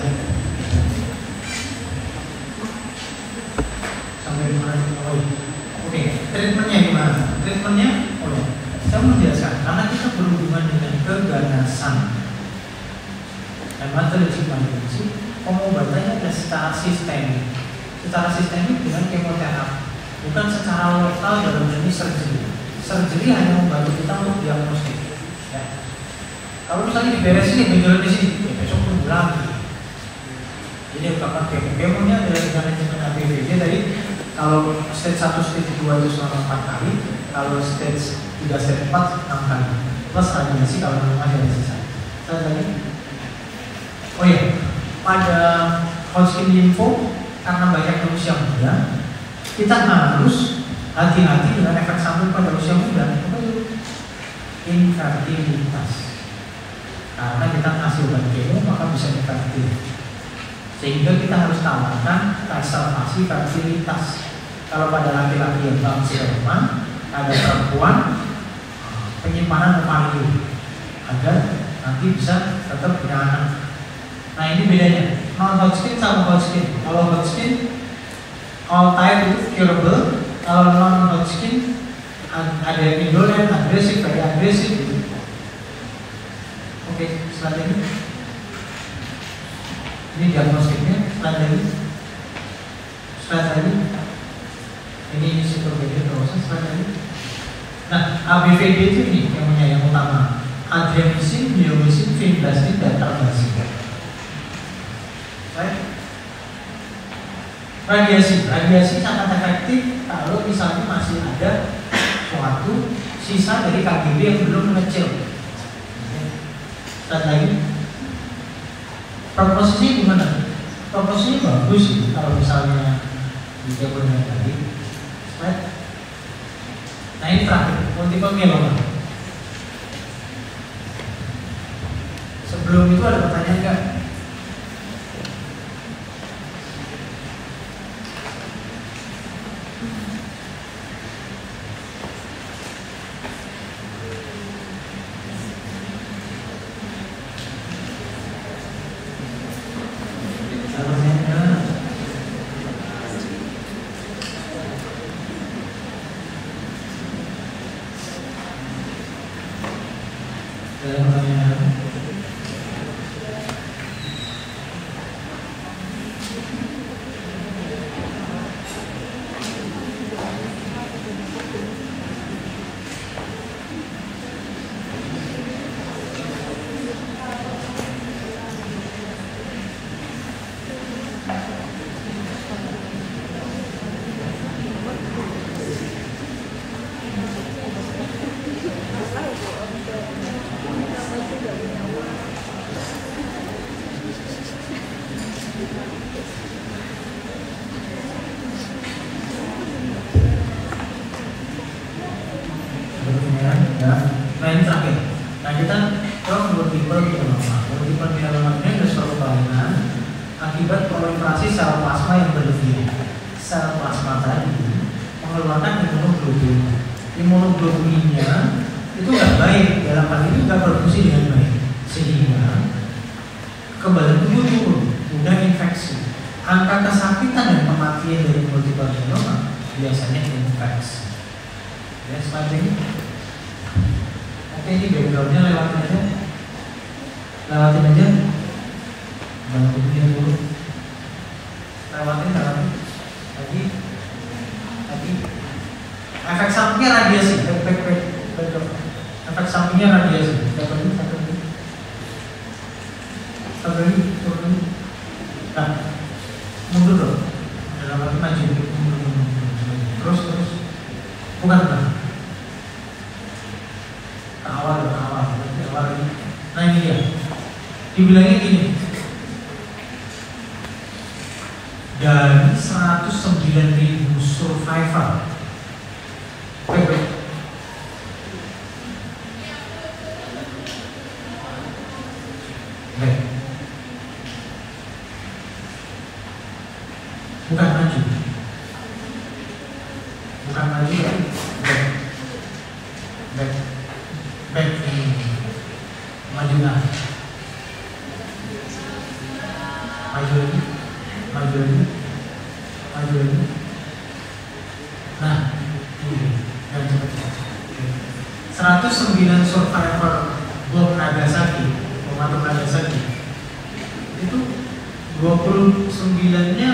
Sampai mana? Oh, oke. Treatmentnya gimana? Treatmentnya, saya menjelaskan karena kita berhubungan dengan keganasan dan materi psikologi, pengobatannya ada secara sistemik. Secara sistemik dengan kemoterapi, bukan secara lokal dalam ini surgery. Surgery hanya membantu kita untuk diagnostik. Ya. Kalau misalnya diberesin nih benjolan di sini, ya besok tumbuh lagi. Jadi ungkapan kemonya adalah manajemen ABVD tadi. Kalau stage 1, stage 2 itu selama 4 kali, kalau stage 3, stage 4 6 kali. Plus radiasi kalau memang masih ada sisa. Satu lagi. Oh iya, pada Hodgkin lymphoma karena banyak usia muda, kita harus hati-hati dengan efek samping pada usia muda. Apa itu? Infertilitas. Karena kita ngasih obat kemo maka bisa infertil. Sehingga kita harus tawarkan konservasi fertilitas. Kalau pada laki-laki yang bang sperma, ada perempuan penyimpanan ovarium agar nanti bisa tetap punya anak. Nah ini bedanya non-Hodgkin sama Hodgkin. Kalau Hodgkin all type itu curable, kalau non-Hodgkin ada yang indolent, agresif, very agresif gitu. Oke, selanjutnya ini diagnostiknya. Selanjutnya ini sitogenesis proses. Selanjutnya, nah ABVD itu ini yang utama: adrenasin, myosin, vinblastine, dan tarbasin. Radiasi sangat efektif kalau misalnya masih ada suatu sisa dari KGB yang belum mengecil. Dan lagi, proposisinya gimana? Proposisinya bagus sih kalau misalnya dijabarkan tadi. Nah ini terakhir, multiple myeloma. Sebelum itu ada pertanyaan nggak? Dibilangnya gini, dari 109.000 survivor, bukan maju, back ini, maju lagi. Nah, ini yang cepat. 109 survivor bom Nagasaki, bom atom Nagasaki, itu 29-nya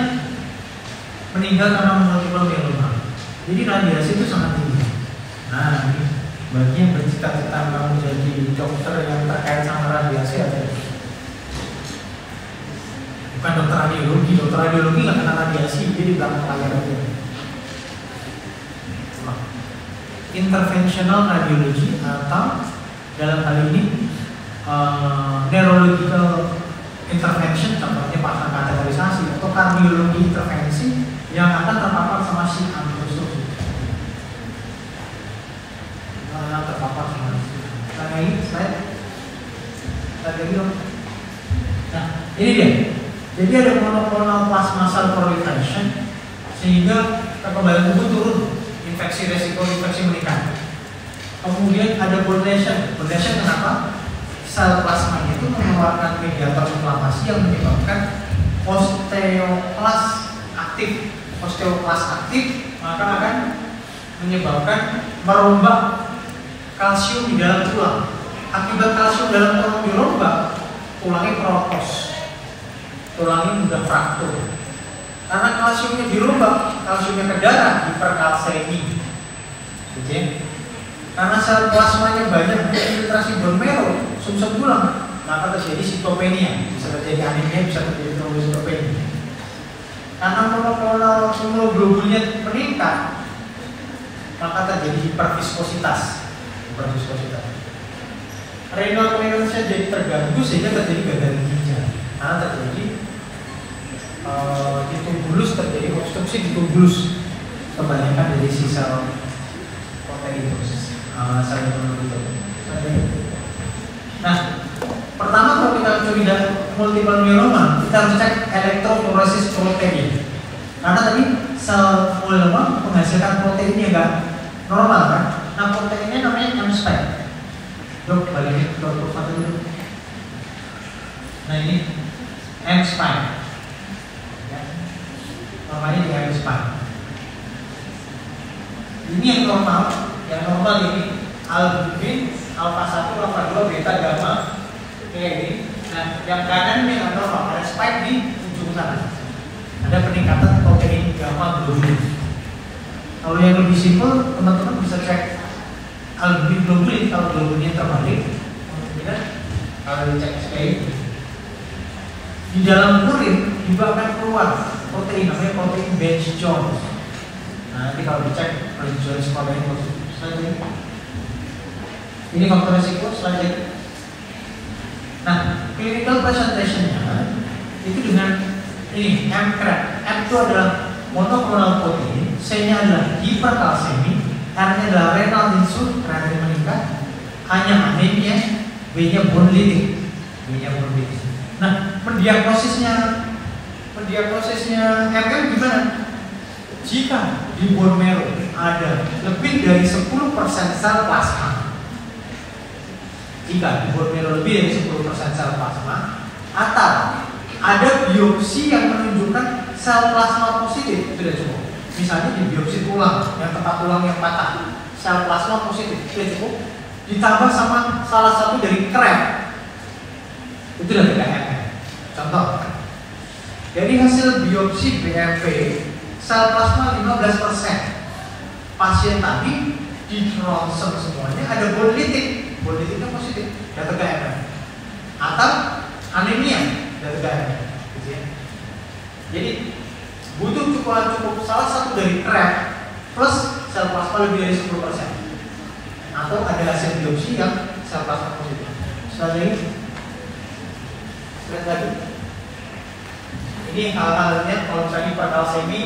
meninggal karena multiple myeloma. Jadi radiasi itu sangat tinggi. Nah, ini bagi yang bercita-cita mau jadi dokter yang terkait sama radiasi ada. Bukan dokter radiologi nggak kena radiasi, dia di belakang layar aja. Interventional radiology atau dalam hal ini neurological intervention, contohnya pasang kateterisasi atau kardiologi intervensi yang akan terpapar sama si antrostruktur. Terpapar sama si. Nah ini slide lagi dong. Nah ini dia. Jadi ada monoclonal plasma cell proliferation sehingga kekebalan tubuh turun, infeksi resiko infeksi meningkat. Kemudian ada bone lesion. Bone lesion kenapa? Sel plasma itu mengeluarkan mediator inflamasi yang menyebabkan osteoklas aktif. Osteoklas aktif maka akan menyebabkan merombak kalsium di dalam tulang. Akibat kalsium dalam tulang dirombak, tulangnya keropos, tulangnya mudah fraktur. Karena kalsiumnya dirombak, kalsiumnya ke darah, hiperkalsemi. Oke? Karena sel plasmanya banyak infiltrasi bone marrow, sumsum tulang, maka terjadi sitopenia, bisa terjadi anemia, bisa terjadi trombositopenia. Karena monoklonal hemoglobinnya meningkat, maka terjadi hiperviskositas. Renal clearance jadi terganggu sehingga terjadi gagal ginjal. Karena terjadi di tumbulus, terjadi obstruksi di tumbulus, kebanyakan dari sisa proteinus. Nah, pertama kalau kita curiga multiple myeloma, kita harus cek elektroforesis protein. Karena tadi sel myeloma menghasilkan protein yang enggak normal kan? Nah, proteinnya namanya M-spike. Dok, balikin ke kurva dulu. Nah, ini M-spike. Ya. Namanya di M-spike. Ini yang normal. Yang normal ini albumin, alfa 1, alfa 2, beta, gamma, kayak ini. Nah, yang kanan ini yang normal, ada spike di ujung sana. Ada peningkatan protein gamma globulin. Kalau yang lebih simpel, teman-teman bisa cek albumin globulin. Kalau globulinnya terbalik, kemudian kalau dicek SPI, di dalam urin juga akan keluar protein namanya protein Bench Jones. Nah, nanti kalau dicek Bench Jones protein selanjutnya. Ini faktor resiko selanjutnya. Nah, clinical presentation-nya itu dengan ini M-CRAT. M itu adalah monoklonal protein, C-nya adalah hiperkalsemi, R-nya adalah renal insult, kreatin meningkat, hanya anemia, B-nya bone lytic. Nah, mendiagnosisnya MM gimana? Jika di bone marrow ada lebih dari 10% sel plasma, atau ada biopsi yang menunjukkan sel plasma positif, sudah cukup. Misalnya di biopsi tulang, yang tempat tulang yang patah, sel plasma positif, sudah cukup. Ditambah sama salah satu dari CRAT, itu udah TKM. Contoh, dari hasil biopsi BMP, sel plasma 15%. Pasien tadi di ronsen semuanya ada bone lytic, bone lyticnya positif, data TKM. Atau anemia, data TKM. Jadi butuh cukup salah satu dari CRAT plus sel plasma lebih dari 10%. Atau ada hasil biopsi yang sel plasma positif. Selanjutnya, lihat lagi. Ini hal-halnya kalau misalnya hiperkalsemi,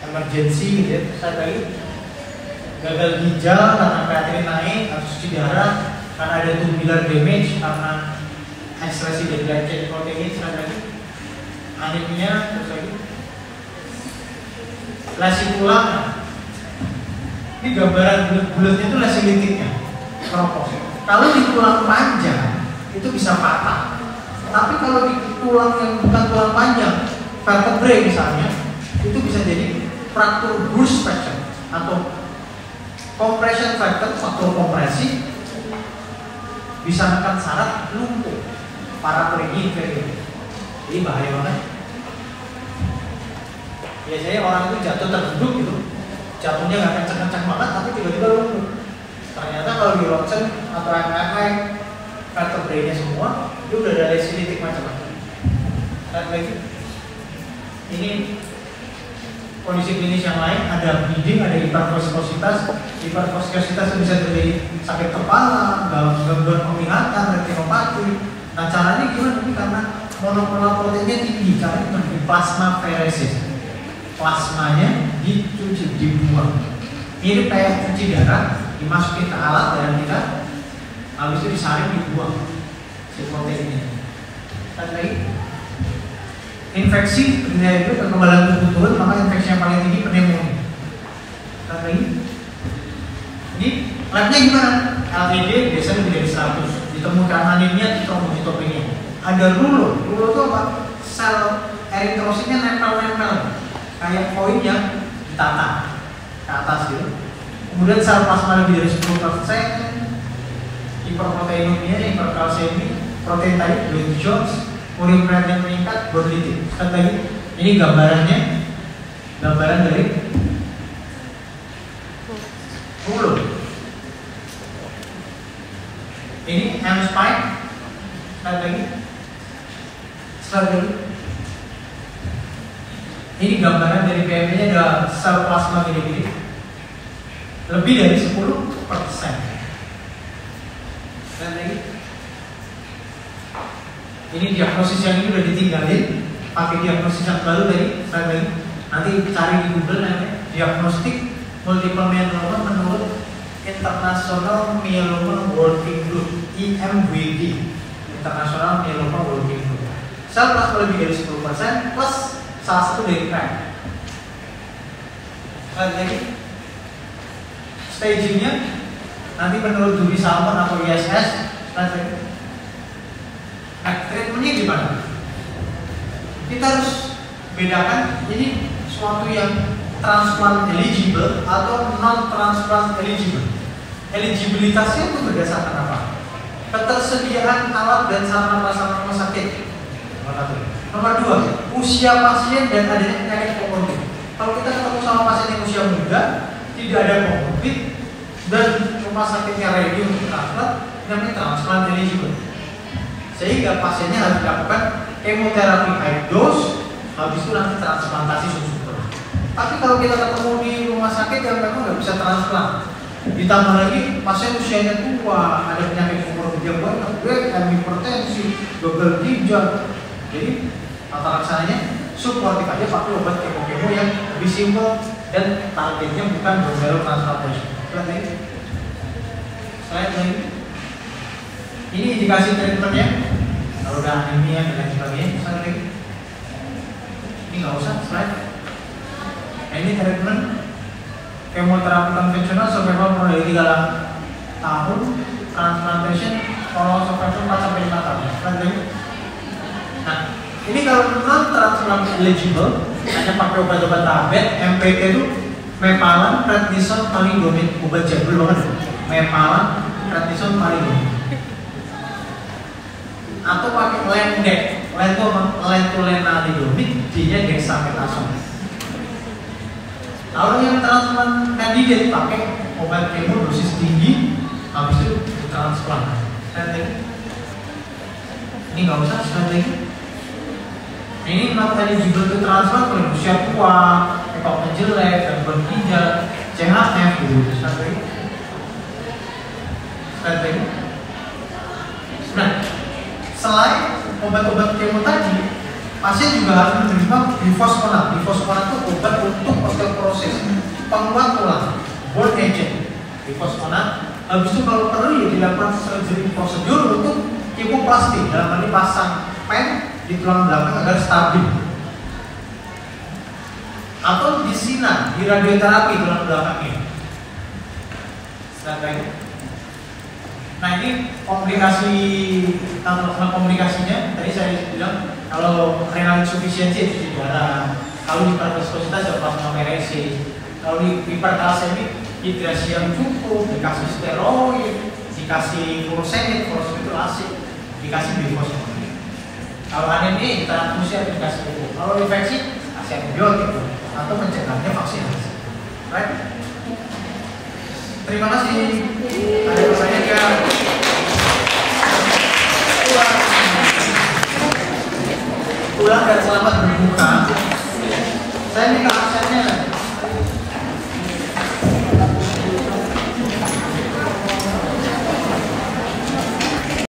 emergency gitu ya. Saya tadi gagal ginjal karena kreatinine naik, harus cuci darah karena ada tubular damage karena ekstresi dari glycogen protein. Saya lagi anemia, terus lagi lesi tulang. Ini gambaran bulat-bulatnya itu lesi litiknya, keropos. Kalau di tulang panjang itu bisa patah. Tapi kalau di tulang yang bukan tulang panjang, vertebrae misalnya, itu bisa jadi fraktur burst fracture atau compression fracture, faktor kompresi bisa akan syarat lumpuh paraplegia inferior. Jadi bahaya banget. Biasanya orang itu jatuh terduduk gitu, jatuhnya nggak kencang-kencang banget, tapi tiba-tiba lumpuh. Ternyata kalau di ronsen atau MRI vertebrae-nya semua, itu udah ada lesi litik macam-macam. Lihat lagi. Ini kondisi klinis yang lain, ada bleeding, ada hiperviskositas. Hiperviskositas bisa terjadi sakit kepala, gangguan penglihatan, retinopati. Nah caranya gimana? Ini karena monoklonal proteinnya tinggi, caranya di plasmaferesis. Plasmanya dicuci, dibuang. Mirip kayak cuci darah, dimasukin ke alat darah kita, habis itu disaring, dibuang si proteinnya. Lihat lagi. Infeksi, itu kekebalan tubuh turun, maka infeksi yang paling tinggi pneumonia. Lihat lagi. Ini labnya gimana? LED biasanya lebih dari 100. Ditemukan anemia, trombositopenia. Ada rulo itu apa? Sel eritrositnya nempel-nempel, kayak koin yang ditata ke atas gitu. Kemudian sel plasma lebih dari 10%, hiperproteinuria, hiperkalsemia, protein tadi, Lewis Jones, urin creatinine meningkat, borderline. Lihat lagi, ini gambarannya, gambaran dari rulo. Ini M spike. Lihat lagi. Ini gambaran dari PMB-nya, ada sel plasma gini-gini, lebih dari 10%. Lihat lagi. Ini diagnosis yang ini udah ditinggalin, pakai diagnosis yang baru tadi. Lihat lagi. Nanti cari di Google namanya diagnostik multiple myeloma menurut International Myeloma Working Group (IMWG). International Myeloma Working Group. Sel plasma lebih dari 10% plus salah satu dari PEM. Lihat lagi. Stagingnya nanti menurut Duri Salmon atau ISS. Lihat lagi. Nah, treatmentnya gimana? Kita harus bedakan ini suatu yang transplant eligible atau non transplant eligible. Eligibilitasnya itu berdasarkan apa? Ketersediaan alat dan sarana prasarana rumah sakit. Nomor 2, usia pasien dan adanya penyakit komorbid. Kalau kita ketemu sama pasien yang usia muda, tidak ada komorbid dan rumah sakitnya ready untuk transplant, namanya transplant eligible. Sehingga pasiennya harus dilakukan kemoterapi high dose, habis itu nanti transplantasi subsequent. Tapi kalau kita ketemu di rumah sakit yang memang nggak bisa transplant, ditambah lagi pasien usianya tua, ada penyakit komorbid yang banyak, hipertensi, gagal ginjal. Jadi tata laksananya suportif aja pakai obat kemo-kemo yang lebih simpel dan targetnya bukan bone marrow transplantation. Lihat lagi. Slide lagi. Ini indikasi treatmentnya. Kalau udah anemia dan lain sebagainya, slide lagi. Ini nggak usah slide. Nah, ini treatment kemoterapi konvensional survival mulai dari 3 tahun, transplantation kalau survival 4 sampai 5 tahun. Slide lagi. Nah, ini kalau non transplant eligible hanya pakai obat-obat tablet, MPT itu mepalan, prednisone, thalidomide, obat jadul banget. Mepalan, prednisone, thalidomide. Atau pakai Lendek, lentulenalidomide, dia dexamethasone. Kalau yang transplant candidate pakai obat kemo dosis tinggi, habis itu transplant. Ini nggak usah sekali lagi. Ini not eligible to transplant kalau usia tua, ekoknya jelek, gangguan ginjal, CHF gitu. Sekali lagi. Nah, selain obat-obat kemo tadi, pasien juga harus menerima bifosfonat. Bifosfonat itu obat untuk osteoporosis, penguat tulang, bone agent. Bifosfonat. Habis itu kalau perlu ya dilakukan surgery prosedur untuk kemoplastik, dalam hal ini pasang pen di tulang belakang agar stabil, atau disinar, di radioterapi tulang belakangnya. Nah, ini komplikasinya tadi saya bilang kalau renal insufficiency itu di darah, kalau hiperviskositas ya plasmaferesis, kalau hiperkalsemik hidrasi yang cukup, dikasih steroid, dikasih furosemid itu asik, dikasih bifosfonat. Kalau anemia transfusi atau dikasih pupuk. Kalau infeksi kasih antibiotik atau mencegahnya vaksinasi. Right? Terima kasih. Ada pertanyaan ya? Ulang dan selamat berbuka. Saya minta absennya.